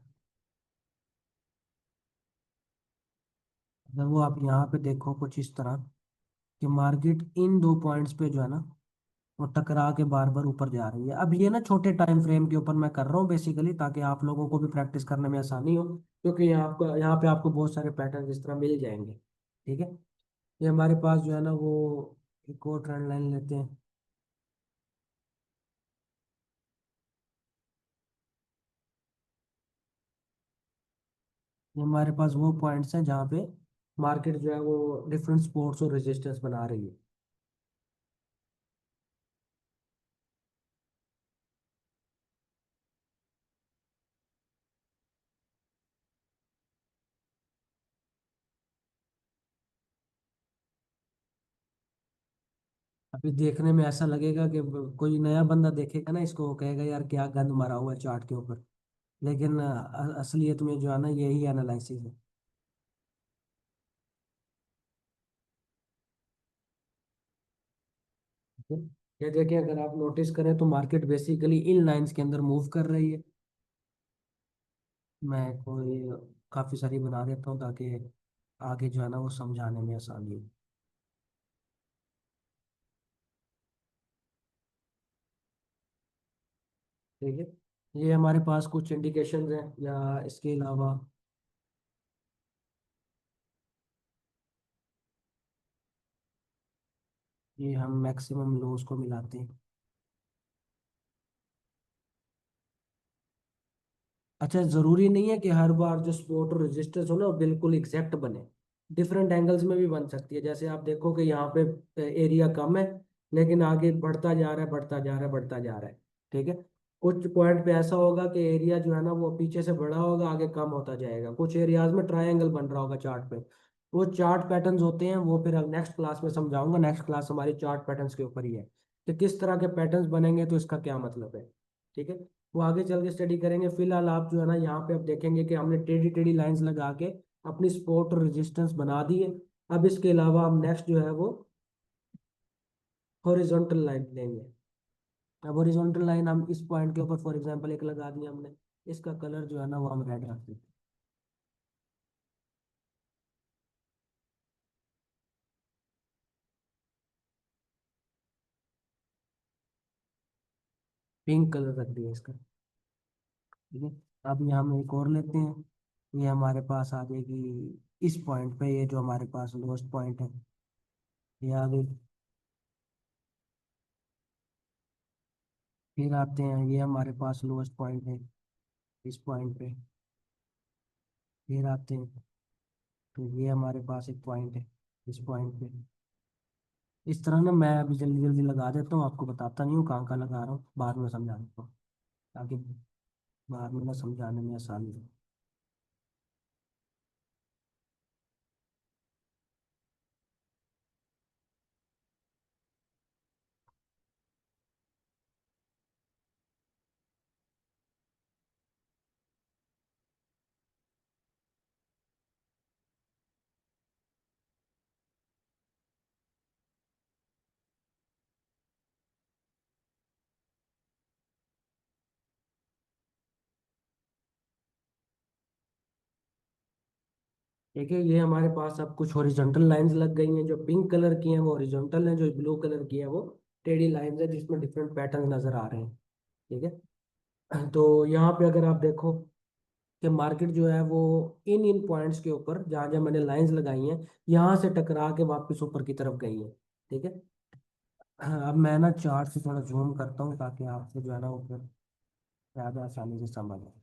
Speaker 1: अगर वो आप यहाँ पे देखो कुछ इस तरह कि मार्केट इन दो पॉइंट्स पे जो है ना वो टकरा के बार बार ऊपर जा रही है। अब ये ना छोटे टाइम फ्रेम के ऊपर मैं कर रहा हूँ बेसिकली, ताकि आप लोगों को भी प्रैक्टिस करने में आसानी हो, क्योंकि यहाँ पे आपको बहुत सारे पैटर्न इस तरह मिल जाएंगे। ठीक है, ये हमारे पास जो है ना वो एक और ट्रेंड लाइन लेते हैं। ये हमारे पास वो पॉइंट्स हैं जहाँ पे मार्केट जो है वो डिफरेंट सपोर्ट्स और रेजिस्टेंस बना रही है। अभी देखने में ऐसा लगेगा कि कोई नया बंदा देखेगा ना इसको, वो कहेगा यार क्या गंद मारा हुआ है चार्ट के ऊपर, लेकिन असलियत में जो है ना यही एनालिसिस है। ठीक है? ये देखिए, अगर आप नोटिस करें तो मार्केट बेसिकली इन लाइंस के अंदर मूव कर रही है। मैं कोई काफ़ी सारी बना देता हूँ ताकि आगे जो है ना वो समझाने में आसानी हो। ठीक है, ये हमारे पास कुछ इंडिकेशंस हैं, या इसके अलावा ये हम मैक्सिमम लोज को मिलाते हैं। अच्छा, जरूरी नहीं है कि हर बार जो सपोर्ट और रेजिस्टेंस हो ना वो बिल्कुल एग्जैक्ट बने, डिफरेंट एंगल्स में भी बन सकती है। जैसे आप देखो कि यहाँ पे एरिया कम है, लेकिन आगे बढ़ता जा रहा है, बढ़ता जा रहा है, बढ़ता जा रहा है। ठीक है, कुछ पॉइंट पे ऐसा होगा कि एरिया जो है ना वो पीछे से बड़ा होगा, आगे कम होता जाएगा। कुछ एरियाज में ट्रायंगल बन रहा होगा चार्ट पे। वो चार्ट पैटर्न्स होते हैं, वो फिर नेक्स्ट क्लास में समझाऊंगा। नेक्स्ट क्लास हमारी चार्ट पैटर्न्स के ऊपर ही है कि किस तरह के पैटर्न्स बनेंगे, तो इसका क्या मतलब है। ठीक है, वो आगे चल के स्टडी करेंगे। फिलहाल आप जो है ना यहाँ पे अब देखेंगे कि हमने टेढ़ी टेढ़ी लाइंस लगा के अपनी सपोर्ट और रेजिस्टेंस बना दी है। अब इसके अलावा हम नेक्स्ट जो है वो हॉरिजॉन्टल लाइन लेंगे। अब हॉरिजॉन्टल लाइन हम इस पॉइंट के ऊपर फॉर एग्जांपल एक लगा दिया हमने, इसका कलर जो है ना वो हम रेड रख देते हैं। पिंक कलर रख दिया इसका। ठीक है, अब यहाँ हम एक और लेते हैं। ये हमारे पास आ जाएगी इस पॉइंट पे, ये जो हमारे पास लोएस्ट पॉइंट है, ये आ गई। फिर आते हैं, ये हमारे पास लोएस्ट पॉइंट है इस पॉइंट पे। फिर आते हैं, तो ये हमारे पास एक पॉइंट है इस पॉइंट पे। इस तरह ना मैं अभी जल्दी जल्दी लगा देता हूँ, आपको बताता नहीं हूँ कहाँ कहाँ लगा रहा हूँ, बाद में समझा देता हूँ, ताकि बाद में ना समझाने में आसानी हो। ठीक है, ये हमारे पास अब कुछ हॉरिजॉन्टल लाइंस लग गई हैं। जो पिंक कलर की हैं वो हॉरिजॉन्टल हैं, जो ब्लू कलर की है वो टेढ़ी लाइंस है, जिसमें डिफरेंट पैटर्न नजर आ रहे हैं। ठीक है, तो यहाँ पे अगर आप देखो कि मार्केट जो है वो इन इन पॉइंट्स के ऊपर जहाँ जहाँ मैंने लाइंस लगाई हैं, यहाँ से टकरा के वापस ऊपर की तरफ गई है। ठीक है, अब मैं ना चार्ट से थोड़ा जूम करता हूँ ताकि आपको जो है ना वो फिर ज़्यादा आसानी से समझ आए।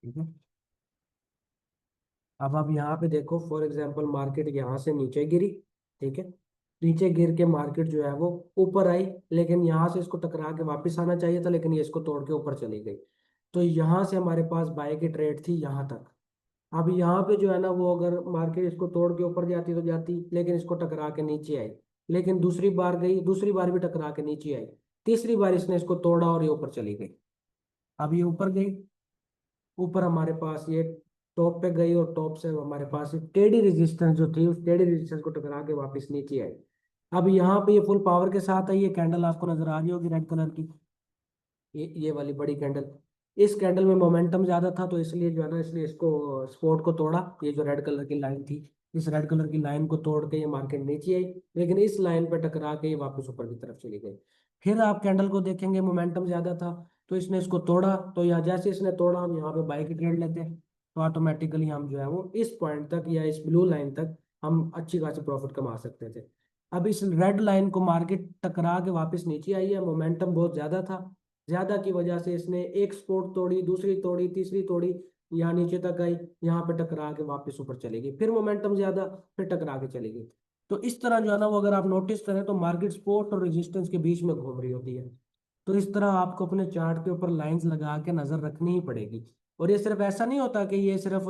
Speaker 1: ठीक है, अब आप यहाँ पे देखो, फॉर एग्जांपल मार्केट यहाँ से नीचे गिरी। ठीक है, नीचे गिर के मार्केट जो है वो ऊपर आई, लेकिन यहाँ से इसको टकरा के वापस आना चाहिए था, लेकिन ये इसको तोड़ के ऊपर चली गई। तो यहाँ से हमारे पास बाय की ट्रेड थी यहाँ तक। अब यहाँ पे जो है ना वो अगर मार्केट इसको तोड़ के ऊपर जाती तो जाती, लेकिन इसको टकरा के नीचे आई। लेकिन दूसरी बार गई, दूसरी बार भी टकरा के नीचे आई। तीसरी बार इसने इसको तोड़ा और ये ऊपर चली गई। अब ये ऊपर गई, ऊपर हमारे पास ये टॉप पे गई, और टॉप से हमारे पास टेढ़ी रेजिस्टेंस जो थी, उस टेढ़ी रेजिस्टेंस को टकरा के वापस नीचे आई। अब यहाँ पे ये फुल पावर के साथ आई। ये कैंडल आपको नजर आ रही होगी रेड कलर की, ये वाली बड़ी कैंडल। इस कैंडल में मोमेंटम ज्यादा था, तो इसलिए जो है ना इसने इसको स्पोर्ट को तोड़ा। ये जो रेड कलर की लाइन थी, इस रेड कलर की लाइन को तोड़ के ये मार्केट नीचे आई, लेकिन इस लाइन पर टकरा के ये वापस ऊपर की तरफ चली गई। फिर आप कैंडल को देखेंगे, मोमेंटम ज्यादा था, तो इसने इसको तोड़ा। तो यहाँ जैसे इसने तोड़ा, हम यहाँ पे बाई की ट्रेड लेते हैं, तो ऑटोमेटिकली हम जो है वो इस पॉइंट तक या इस ब्लू लाइन तक हम अच्छी खासी प्रॉफिट कमा सकते थे। अब इस रेड लाइन को मार्केट टकरा के वापस नीचे आई है, मोमेंटम बहुत ज्यादा था। ज्यादा की वजह से इसने एक स्पोर्ट तोड़ी, दूसरी तोड़ी, तीसरी तोड़ी, यहाँ नीचे तक आई, यहाँ पे टकरा के वापस ऊपर चलेगी, फिर मोमेंटम ज्यादा, फिर टकरा के चलेगी। तो इस तरह जो है ना वो अगर आप नोटिस करें तो मार्केट सपोर्ट और रेजिस्टेंस के बीच में घूम रही होती है। तो इस तरह आपको अपने चार्ट के ऊपर लाइंस लगा के नजर रखनी ही पड़ेगी। और ये सिर्फ ऐसा नहीं होता कि ये सिर्फ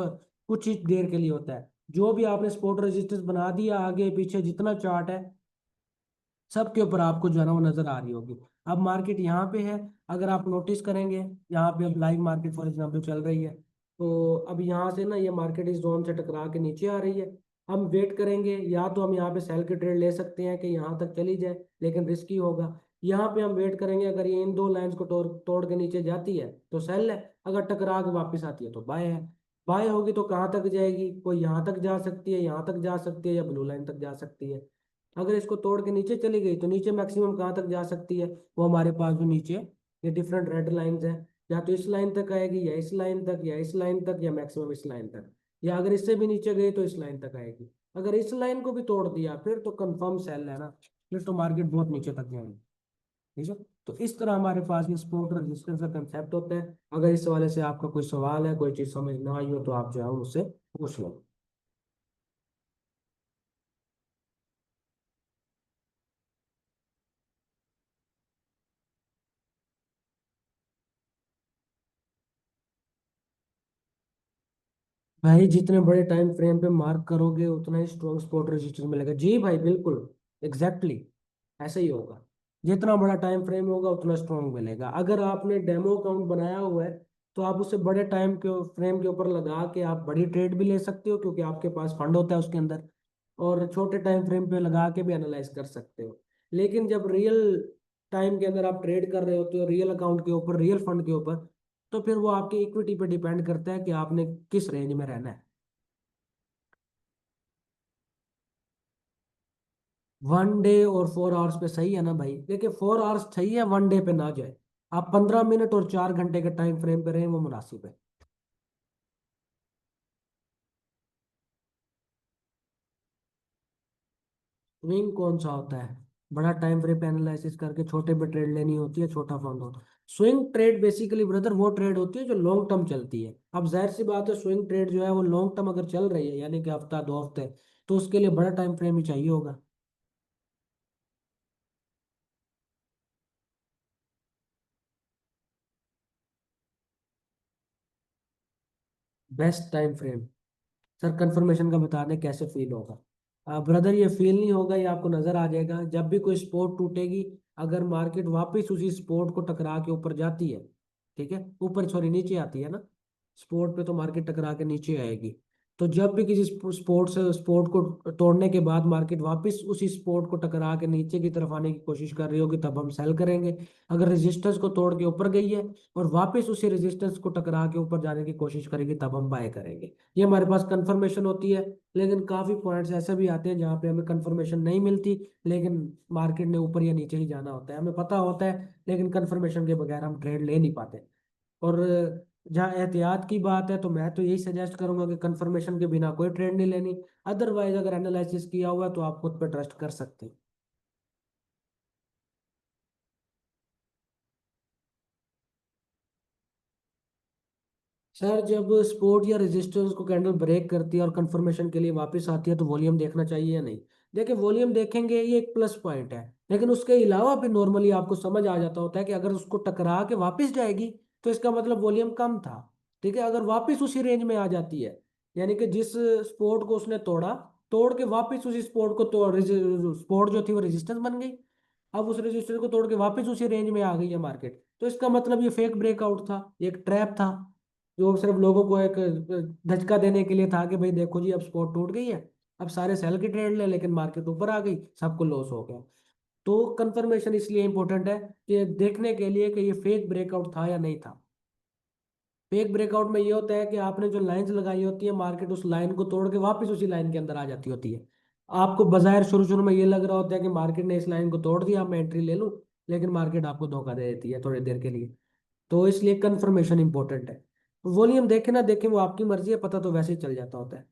Speaker 1: कुछ ही देर के लिए होता है। जो भी आपने सपोर्ट रेजिस्टेंस बना दिया, आगे पीछे जितना चार्ट है सबके ऊपर आपको जो है ना वो नजर आ रही होगी। अब मार्केट यहाँ पे है, अगर आप नोटिस करेंगे, यहाँ पे अब लाइव मार्केट फॉर एग्जांपल चल रही है। तो अब यहाँ से ना ये मार्केट इस जोन से टकरा के नीचे आ रही है। हम वेट करेंगे, या तो हम यहाँ पे सेल की ट्रेड ले सकते हैं कि यहाँ तक चली जाए, लेकिन रिस्की होगा। यहाँ पे हम वेट करेंगे, अगर ये इन दो लाइंस को तोड़ तोड़ के नीचे जाती है तो सेल है, अगर टकरा के वापस आती है तो बाय है। बाय होगी तो कहाँ तक जाएगी, कोई यहाँ तक जा सकती है, यहाँ तक जा सकती है, या ब्लू लाइन तक जा सकती है। अगर इसको तोड़ के नीचे चली गई तो नीचे मैक्सिमम कहाँ तक जा सकती है, वो हमारे पास जो नीचे ये डिफरेंट रेड लाइंस हैं, या तो इस लाइन तक आएगी, या इस लाइन तक, या इस लाइन तक, या मैक्सिमम इस लाइन तक। या अगर इससे भी नीचे गई तो इस लाइन तक आएगी। अगर इस लाइन को भी तोड़ दिया फिर तो कंफर्म सेल है ना, फिर तो मार्केट बहुत नीचे तक जाएगी। ठीक है, तो इस तरह हमारे पास ये सपोर्ट और रेजिस्टेंस का कंसेप्ट होता है। अगर इस वाले से आपका कोई सवाल है, कोई चीज़ समझ ना आई हो, तो आप जो है मुझसे पूछ लो। भाई जितने बड़े टाइम फ्रेम पे मार्क करोगे उतना ही स्ट्रॉन्ग स्पॉट रेजिस्टेंस मिलेगा। जी भाई बिल्कुल, एग्जैक्टली ऐसा ही होगा। जितना बड़ा टाइम फ्रेम होगा उतना स्ट्रॉन्ग मिलेगा। अगर आपने डेमो अकाउंट बनाया हुआ है तो आप उसे बड़े टाइम के फ्रेम के ऊपर लगा के आप बड़ी ट्रेड भी ले सकते हो, क्योंकि आपके पास फंड होता है उसके अंदर। और छोटे टाइम फ्रेम पे लगा के भी एनालाइज कर सकते हो। लेकिन जब रियल टाइम के अंदर आप ट्रेड कर रहे होते हो, रियल अकाउंट के ऊपर, रियल फंड के ऊपर, तो फिर वो आपकी इक्विटी पे डिपेंड करता है कि आपने किस रेंज में रहना है। 1 डे और 4 आवर्स पे सही है ना भाई, देखिए 4 आवर्स सही है, 1 डे पे ना जाए। आप 15 मिनट और 4 घंटे के टाइम फ्रेम पे रहें, वो मुनासिब है। स्विंग कौन सा होता है? बड़ा टाइम फ्रेम पे एनालिसिस करके छोटे पे ट्रेड लेनी होती है, छोटा फंड होता है। स्विंग ट्रेड बेसिकली ब्रदर वो ट्रेड होती है जो लॉन्ग टर्म चलती है। अब जाहिर सी बात है, स्विंग ट्रेड जो है वो लॉन्ग टर्म अगर चल रही है, यानी कि हफ्ता 2 हफ्ते, तो उसके लिए बड़ा टाइम फ्रेम ही चाहिए होगा। Best time frame? Sir confirmation का बता दें कैसे फील होगा। ब्रदर ये फील नहीं होगा, ये आपको नजर आ जाएगा जब भी कोई स्पोर्ट टूटेगी। अगर मार्केट वापस उसी स्पोर्ट को टकरा के ऊपर जाती है, ठीक है, ऊपर सॉरी नीचे आती है ना, स्पोर्ट पे तो मार्केट टकरा के नीचे आएगी। तो जब भी किसी स्पोर्ट को तोड़ने के बाद मार्केट वापस उसी स्पोर्ट को टकरा के नीचे की तरफ आने की कोशिश कर रही होगी, तब हम सेल करेंगे। अगर रेजिस्टेंस को तोड़ के ऊपर गई है और वापस उसी रेजिस्टेंस को टकरा के ऊपर जाने की कोशिश करेगी, तब हम बाय करेंगे। ये हमारे पास कंफर्मेशन होती है। लेकिन काफी पॉइंट्स ऐसे भी आते हैं जहाँ पे हमें कंफर्मेशन नहीं मिलती, लेकिन मार्केट ने ऊपर या नीचे ही जाना होता है, हमें पता होता है, लेकिन कंफर्मेशन के बगैर हम ट्रेड ले नहीं पाते। और जहाँ एहतियात की बात है, तो मैं तो यही सजेस्ट करूंगा कि कंफर्मेशन के बिना कोई ट्रेड नहीं लेनी। अदरवाइज अगर एनालिसिस किया हुआ है तो आप खुद पे ट्रस्ट कर सकते हैं। सर, जब सपोर्ट या रेजिस्टेंस को कैंडल ब्रेक करती है और कंफर्मेशन के लिए वापस आती है, तो वॉल्यूम देखना चाहिए या नहीं? देखिए, वॉल्यूम देखेंगे ये एक प्लस पॉइंट है, लेकिन उसके अलावा भी नॉर्मली आपको समझ आ जाता होता है कि अगर उसको टकरा के वापस जाएगी तो इसका मतलब वॉल्यूम कम था। ठीक है, अगर वापस उसी रेंज में आ जाती है, यानी कि जिस सपोर्ट को उसने तोड़ा, तोड़ के वापस उसी सपोर्ट को तो सपोर्ट जो थी वो रेजिस्टेंस बन गई, अब उस रेजिस्टेंस को तोड़ के वापस उसी रेंज में आ गई है मार्केट, तो इसका मतलब ये फेक ब्रेकआउट था, ये एक ट्रैप था, जो सिर्फ लोगों को एक धचका देने के लिए था कि भाई देखो जी अब स्पॉट टूट गई है, अब सारे सेल की ट्रेड ले, लेकिन मार्केट ऊपर आ गई, सबको लॉस हो गया। तो कंफर्मेशन इसलिए इंपॉर्टेंट है कि देखने के लिए कि ये फेक ब्रेकआउट था या नहीं था। फेक ब्रेकआउट में ये होता है कि आपने जो लाइंस लगाई होती है, मार्केट उस लाइन को तोड़ के वापस उसी लाइन के अंदर आ जाती होती है। आपको बाजार शुरू शुरू में ये लग रहा होता है कि मार्केट ने इस लाइन को तोड़ दिया, मैं एंट्री ले लूं, लेकिन मार्केट आपको धोखा दे देती है थोड़ी देर के लिए। तो इसलिए कंफर्मेशन इंपॉर्टेंट है। वॉल्यूम देखे ना देखे वो आपकी मर्जी है, पता तो वैसे ही चल जाता होता है।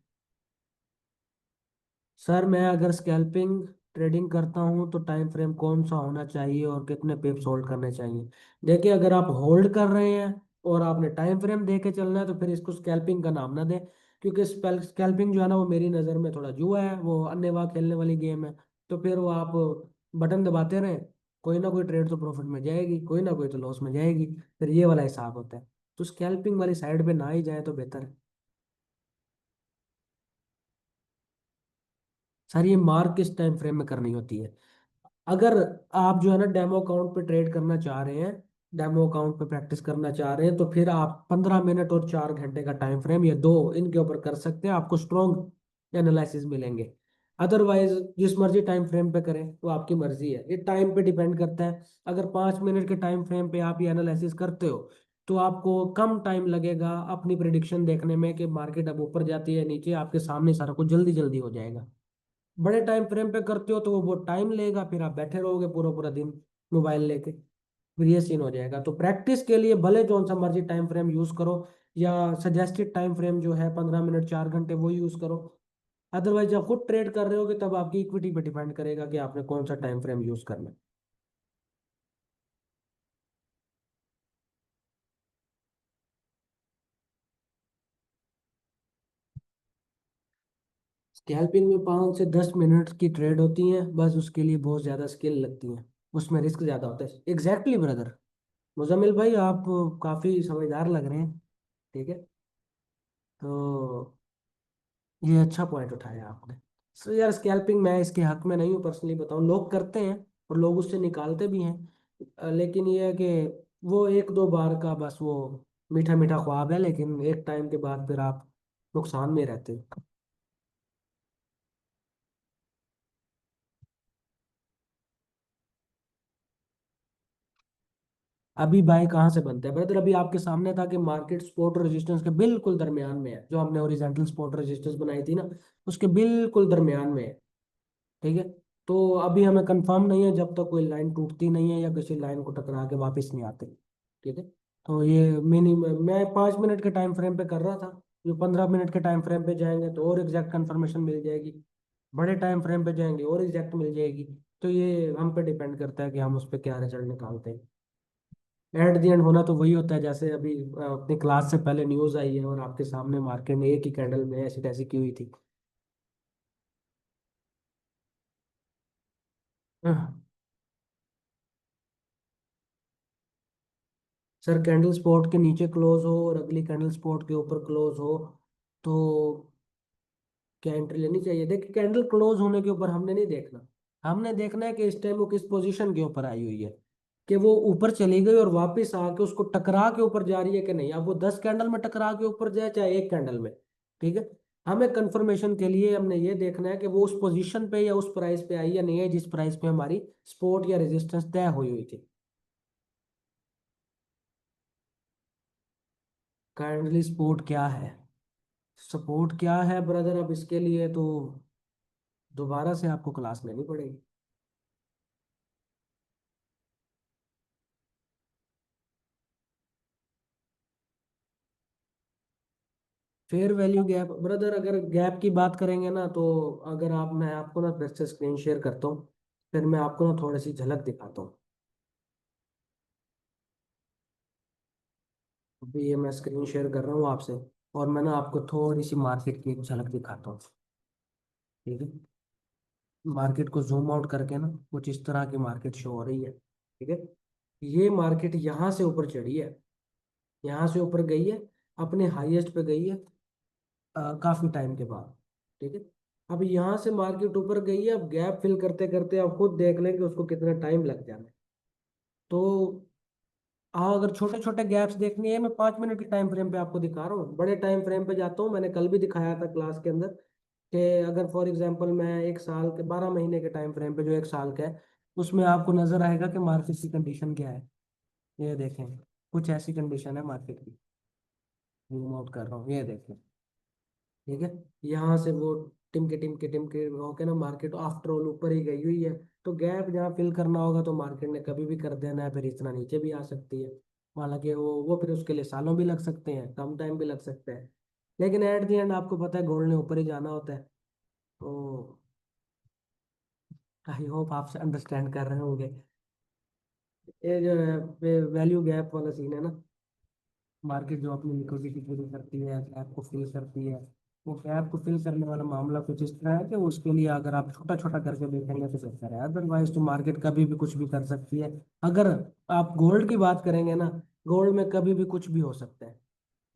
Speaker 1: सर, मैं अगर स्कैल्पिंग ट्रेडिंग करता हूँ तो टाइम फ्रेम कौन सा होना चाहिए और कितने पिप्स होल्ड करने चाहिए? देखिए, अगर आप होल्ड कर रहे हैं और आपने टाइम फ्रेम दे के चलना है, तो फिर इसको स्कैल्पिंग का नाम ना दें, क्योंकि स्कैल्पिंग जो है ना, वो मेरी नज़र में थोड़ा जुआ है, वो अन्नेवाह खेलने वाली गेम है। तो फिर वो आप बटन दबाते रहें, कोई ना कोई ट्रेड तो प्रॉफिट में जाएगी, कोई ना कोई तो लॉस में जाएगी। फिर ये वाला हिसाब होता है। तो स्कैल्पिंग वाली साइड पे ना ही जाए तो बेहतर है। सर, ये मार्क किस टाइम फ्रेम में करनी होती है? अगर आप जो है ना डेमो अकाउंट पे ट्रेड करना चाह रहे हैं, डेमो अकाउंट पे प्रैक्टिस करना चाह रहे हैं, तो फिर आप 15 मिनट और 4 घंटे का टाइम फ्रेम या दो इनके ऊपर कर सकते हैं, आपको स्ट्रॉन्ग एनालिसिस मिलेंगे। अदरवाइज जिस मर्जी टाइम फ्रेम पे करें वो आपकी मर्जी है, ये टाइम पे डिपेंड करता है। अगर 5 मिनट के टाइम फ्रेम पे आप ये एनालिसिस करते हो, तो आपको कम टाइम लगेगा अपनी प्रिडिक्शन देखने में कि मार्केट अब ऊपर जाती है नीचे, आपके सामने सारा कुछ जल्दी जल्दी हो जाएगा। बड़े टाइम फ्रेम पे करते हो तो वो टाइम लेगा, फिर आप बैठे रहोगे पूरा पूरा दिन मोबाइल लेके, फिर ये सीन हो जाएगा। तो प्रैक्टिस के लिए भले जो सा मर्जी टाइम फ्रेम यूज करो, या सजेस्टेड टाइम फ्रेम जो है 15 मिनट 4 घंटे वो यूज करो। अदरवाइज जब खुद ट्रेड कर रहे होगे तब आपकी इक्विटी पे डिपेंड करेगा कि आपने कौन सा टाइम फ्रेम यूज करना है। स्कैल्पिंग में 5 से 10 मिनट की ट्रेड होती है, बस उसके लिए बहुत ज़्यादा स्किल लगती है, उसमें रिस्क ज़्यादा होता है। Exactly brother. मुजम्मिल भाई, आप काफ़ी समझदार लग रहे हैं। ठीक है, तो ये अच्छा पॉइंट उठाया आपने। सो यार, स्कैल्पिंग मैं इसके हक में नहीं हूँ, पर्सनली बताऊँ, लोग करते हैं और लोग उससे निकालते भी हैं। लेकिन ये है कि वो एक दो बार का बस वो मीठा मीठा ख्वाब है, लेकिन एक टाइम के बाद फिर आप नुकसान में रहते हो। अभी बाय कहाँ से बनता है ब्रदर? अभी आपके सामने था कि मार्केट सपोर्ट और रेजिस्टेंस के बिल्कुल दरमियान में है, जो हमने ओरिजेंटल सपोर्ट रेजिस्टेंस बनाई थी ना, उसके बिल्कुल दरमियान में है। ठीक है, तो अभी हमें कंफर्म नहीं है जब तक कोई लाइन टूटती नहीं है या किसी लाइन को टकरा के वापस नहीं आते। ठीक है, तो ये मिनिमम मैं 5 मिनट के टाइम फ्रेम पे कर रहा था, जो 15 मिनट के टाइम फ्रेम पे जाएंगे तो और एग्जैक्ट कंफर्मेशन मिल जाएगी, बड़े टाइम फ्रेम पे जाएंगे और एग्जैक्ट मिल जाएगी। तो ये हम पे डिपेंड करता है कि हम उस पर क्या रिजल्ट निकालते हैं। एट दी एंड होना तो वही होता है, जैसे अभी अपनी क्लास से पहले न्यूज़ आई है और आपके सामने मार्केट में एक ही कैंडल में ऐसी तैसी की हुई थी। हाँ, सर, कैंडल स्पॉट के नीचे क्लोज हो और अगली कैंडल स्पॉट के ऊपर क्लोज हो, तो क्या एंट्री लेनी चाहिए? देखिए, कैंडल क्लोज होने के ऊपर हमने नहीं देखना, हमने देखना है कि इस टाइम वो किस पोजीशन के ऊपर आई हुई है, कि वो ऊपर चली गई और वापस आके उसको टकरा के ऊपर जा रही है कि नहीं। अब वो 10 कैंडल में टकरा के ऊपर जाए चाहे एक कैंडल में, ठीक है, हमें कंफर्मेशन के लिए हमने ये देखना है कि वो उस पोजीशन पे या उस प्राइस पे आई या नहीं है जिस प्राइस पे हमारी सपोर्ट या रेजिस्टेंस तय हुई हुई थी। काइंडली सपोर्ट क्या है? सपोर्ट क्या है ब्रदर, अब इसके लिए तो दोबारा से आपको क्लास लेनी पड़ेगी। फेयर वैल्यू गैप ब्रदर, अगर गैप की बात करेंगे ना तो अगर आप, मैं आपको ना फिर से स्क्रीन शेयर करता हूँ, फिर मैं आपको ना थोड़ी सी झलक दिखाता हूँ। अभी ये मैं स्क्रीन शेयर कर रहा हूँ आपसे, और मैं ना आपको थोड़ी सी मार्केट की एक झलक दिखाता हूँ। ठीक है, मार्केट को जूम आउट करके ना कुछ इस तरह की मार्केट शो हो रही है। ठीक है, ये मार्केट यहाँ से ऊपर चढ़ी है, यहाँ से ऊपर गई है, अपने हाईएस्ट पे गई है काफी टाइम के बाद। ठीक है, अब यहाँ से मार्केट ऊपर गई है, अब गैप फिल करते करते आप खुद देख लें कि उसको कितना टाइम लग जाना है। तो हाँ, अगर छोटे छोटे गैप्स देखनी है, मैं 5 मिनट के टाइम फ्रेम पे आपको दिखा रहा हूँ, बड़े टाइम फ्रेम पे जाता हूँ, मैंने कल भी दिखाया था क्लास के अंदर कि अगर फॉर एग्जांपल मैं 1 साल के 12 महीने के टाइम फ्रेम पे, जो 1 साल का है, उसमें आपको नजर आएगा कि मार्केट की कंडीशन क्या है। ये देखें, कुछ ऐसी कंडीशन है मार्केट की। जूम आउट कर रहा हूँ, ये देखें। ठीक है, यहाँ से वो टिमके होके ना मार्केट आफ्टर ऑल ऊपर ही गई हुई है। तो गैप जहाँ फिल करना होगा तो मार्केट ने कभी भी कर देना है, फिर इतना नीचे भी आ सकती है। हालांकि वो फिर उसके लिए सालों भी लग सकते हैं, कम टाइम भी लग सकता है, लेकिन एट द एंड आपको पता है गोल्ड ने ऊपर ही जाना होता है। तो आई होप आप अंडरस्टैंड कर रहे होंगे। ये जो है वैल्यू गैप वाला सीन है ना, मार्केट जो अपनी लिक्विडिटी पूरी करती है, गैप को फिल करती है, वो गैप को फिल करने वाला मामला कुछ इस तरह है कि उसके लिए अगर आप छोटा छोटा करके देखेंगे तो बेहतर है, अदरवाइज तो मार्केट कभी भी कुछ भी कर सकती है। अगर आप गोल्ड की बात करेंगे ना, गोल्ड में कभी भी कुछ भी हो सकता है।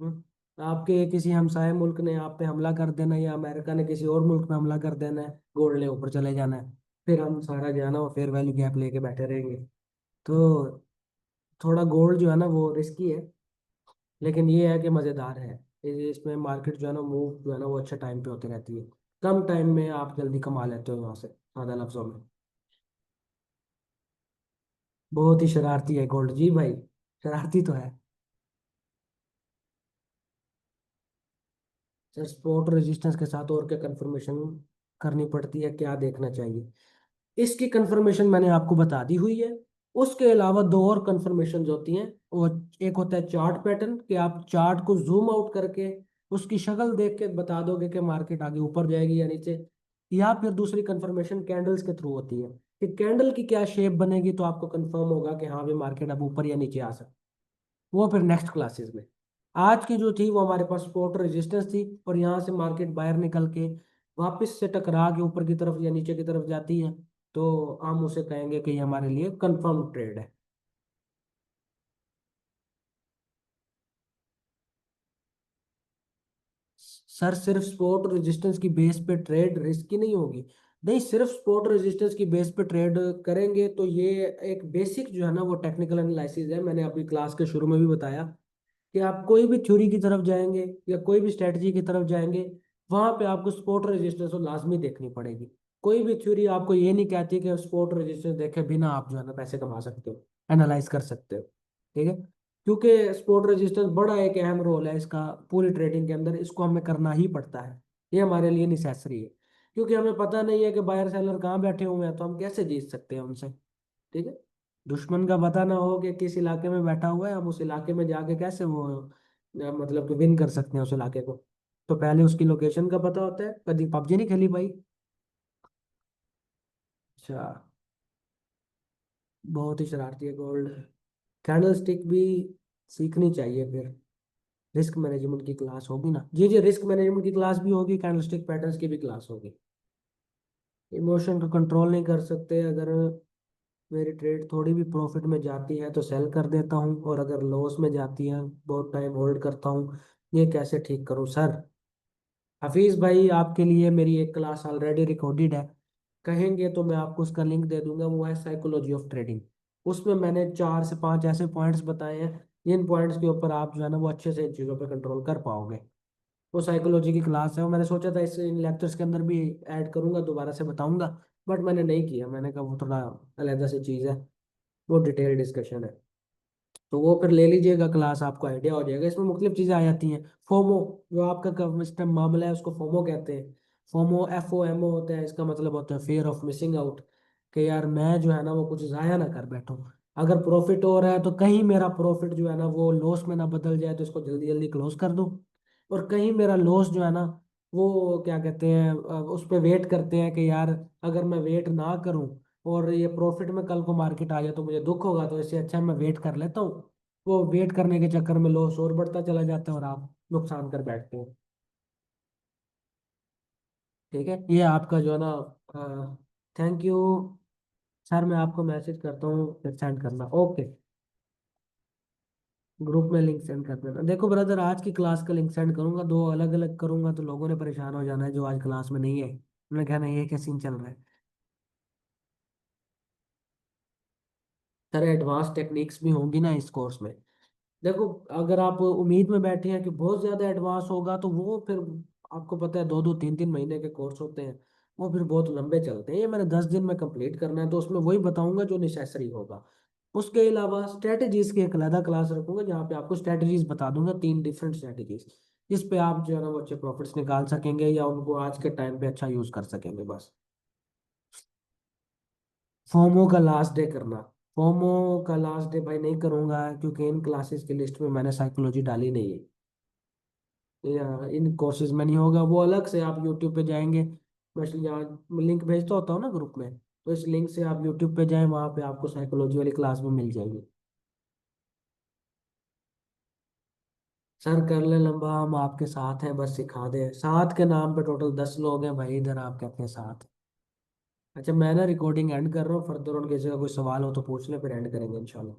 Speaker 1: हम्म, आपके किसी हमसाए मुल्क ने आप पे हमला कर देना, या अमेरिका ने किसी और मुल्क पे हमला कर देना है, गोल्ड ने ऊपर चले जाना है, फिर हम सारा जाना और फेयर वैल्यू गैप लेके बैठे रहेंगे। तो थोड़ा गोल्ड जो है ना वो रिस्की है, लेकिन ये है कि मज़ेदार है। इसमें मार्केट जो है ना मूव जो है ना वो अच्छे टाइम पे होती रहती है, कम टाइम में आप जल्दी कमा लेते हो यहाँ से, सादा लफ्जों में। बहुत ही शरारती है गोल्ड जी भाई, शरारती तो है। सर सपोर्ट रेजिस्टेंस के साथ और क्या कंफर्मेशन करनी पड़ती है, क्या देखना चाहिए? इसकी कंफर्मेशन मैंने आपको बता दी हुई है। उसके अलावा दो और कंफर्मेशन होती हैं। वो एक होता है चार्ट पैटर्न, कि आप चार्ट को जूम आउट करके उसकी शक्ल देख के बता दोगे कि मार्केट आगे ऊपर जाएगी या नीचे। या फिर दूसरी कंफर्मेशन कैंडल्स के थ्रू होती है, कि कैंडल की क्या शेप बनेगी तो आपको कंफर्म होगा कि हाँ भी मार्केट अब ऊपर या नीचे आ सकता। वो फिर नेक्स्ट क्लासेस में। आज की जो थी वो हमारे पास सपोर्ट रेजिस्टेंस थी, और यहाँ से मार्केट बाहर निकल के वापस से टकरा के ऊपर की तरफ या नीचे की तरफ जाती है, तो हम उसे कहेंगे कि ये हमारे लिए कंफर्म ट्रेड है। सर सिर्फ सपोर्ट रेजिस्टेंस की बेस पे ट्रेड रिस्की नहीं होगी? नहीं, सिर्फ सपोर्ट रेजिस्टेंस की बेस पे ट्रेड करेंगे तो ये एक बेसिक जो है ना वो टेक्निकल एनालिसिस है, मैंने अभी क्लास के शुरू में भी बताया कि आप कोई भी थ्योरी की तरफ जाएंगे या कोई भी स्ट्रेटजी की तरफ जाएंगे, वहां पे आपको सपोर्ट रेजिस्टेंस तो लाजमी देखनी पड़ेगी। कोई भी थ्योरी आपको ये नहीं कहती कि सपोर्ट रेजिस्टेंस देखे बिना आप जो है ना पैसे कमा सकते हो, एनालाइज कर सकते हो। ठीक है, क्योंकि सपोर्ट रेजिस्टेंस बड़ा एक अहम रोल है इसका पूरी ट्रेडिंग के अंदर, इसको हमें करना ही पड़ता है, ये हमारे लिए नेसेसरी है। क्योंकि हमें पता नहीं है कि बायर सेलर कहाँ बैठे हुए हैं, तो हम कैसे जीत सकते हैं उनसे। ठीक है, दुश्मन का पता ना हो कि किस इलाके में बैठा हुआ है, हम उस इलाके में जाके कैसे वो मतलब कि विन कर सकते हैं उस इलाके को। तो पहले उसकी लोकेशन का पता होता है। कभी पबजी नहीं खेली भाई? अच्छा, बहुत ही शरारती है गोल्ड। कैंडल स्टिक भी सीखनी चाहिए फिर, रिस्क मैनेजमेंट की क्लास होगी ना जी जी, रिस्क मैनेजमेंट की क्लास भी होगी, कैंडल स्टिक पैटर्न्स की भी क्लास होगी। इमोशन को कंट्रोल नहीं कर सकते, अगर मेरी ट्रेड थोड़ी भी प्रॉफिट में जाती है तो सेल कर देता हूँ, और अगर लॉस में जाती है बहुत टाइम होल्ड करता हूँ। ये कैसे ठीक करूँ सर? हफीज भाई, आपके लिए मेरी एक क्लास ऑलरेडी रिकॉर्डेड है, कहेंगे तो मैं आपको उसका लिंक दे दूंगा, वो है साइकोलॉजी ऑफ ट्रेडिंग। उसमें मैंने 4 से 5 ऐसे पॉइंट्स बताए हैं, जिन पॉइंट्स के ऊपर आप जो है ना वो अच्छे से इन चीज़ों पर कंट्रोल कर पाओगे। वो साइकोलॉजी की क्लास है, वो मैंने सोचा था इस इन लेक्चर्स के अंदर भी ऐड करूंगा, दोबारा से बताऊंगा, बट मैंने नहीं किया। मैंने कहा वो थोड़ा अलग से चीज़ है, वो डिटेल डिस्कशन है। तो वो फिर ले लीजिएगा क्लास, आपको आइडिया हो जाएगा। इसमें मुख्तलिफ चीज़ें आ जाती हैं। फोमो, जो आपका इस टाइम मामला है, उसको फोमो कहते हैं। फोमो FOMO होता है, इसका मतलब होता है फियर ऑफ मिसिंग आउट, कि यार मैं जो है ना वो कुछ ज़ाया ना कर बैठूं। अगर प्रॉफिट हो रहा है तो कहीं मेरा प्रॉफिट जो है ना वो लॉस में ना बदल जाए, तो इसको जल्दी जल्दी क्लोज कर दूं। और कहीं मेरा लॉस जो है ना, वो क्या कहते हैं, उस पर वेट करते हैं कि यार अगर मैं वेट ना करूं और ये प्रॉफिट में कल को मार्केट आ जाए तो मुझे दुख होगा, तो इससे अच्छा मैं वेट कर लेता हूँ। वो वेट करने के चक्कर में लॉस और बढ़ता चला जाता है और आप नुकसान कर बैठते हो। ठीक है, ये आपका जो है ना, थैंक यू सर, मैं आपको मैसेज करता हूँ, फिर सेंड करना। ओके, ग्रुप में लिंक सेंड कर देना। देखो ब्रदर, आज की क्लास का लिंक सेंड करूंगा, दो अलग अलग करूंगा तो लोगों ने परेशान हो जाना है जो आज क्लास में नहीं है, उन्होंने कहना ये क्या सीन चल रहा है। सर एडवांस टेक्निक्स भी होंगी ना इस कोर्स में। देखो, अगर आप उम्मीद में बैठे हैं कि बहुत ज़्यादा एडवांस होगा, तो वो फिर आपको पता है 2 2 3 3 महीने के कोर्स होते हैं, वो फिर बहुत लंबे चलते हैं। ये मैंने 10 दिन में कंप्लीट करना है, तो उसमें वही बताऊंगा जो नेसेसरी होगा। उसके अलावा स्ट्रेटजीज की एक अलग क्लास रखूंगा, जहाँ पे आपको स्ट्रेटजीज बता दूंगा, 3 डिफरेंट स्ट्रेटजीज, जिस पे आप जो है ना वो अच्छे प्रॉफिट्स निकाल सकेंगे या उनको आज के टाइम पे अच्छा यूज कर सकेंगे बस। फोमो का लास्ट डे करना, फोमो का लास्ट डे भाई नहीं करूंगा, क्योंकि इन क्लासेस की लिस्ट में मैंने साइकोलॉजी डाली नहीं है। इन कोर्सेज में नहीं होगा, वो अलग से आप यूट्यूब पे जाएंगे। मैं यहाँ लिंक भेजता होता हूँ ना ग्रुप में, तो इस लिंक से आप यूट्यूब पे जाएं, वहाँ पे आपको साइकोलॉजी वाली क्लास में मिल जाएगी। सर कर ले लंबा, हम आपके साथ हैं, बस सिखा दें। साथ के नाम पे टोटल 10 लोग हैं भाई, इधर आप कहते हैं साथ। अच्छा, मैं ना रिकॉर्डिंग एंड कर रहा हूँ, फर्दर और किसी का कोई सवाल हो तो पूछ ले, फिर एंड करेंगे इंशाल्लाह।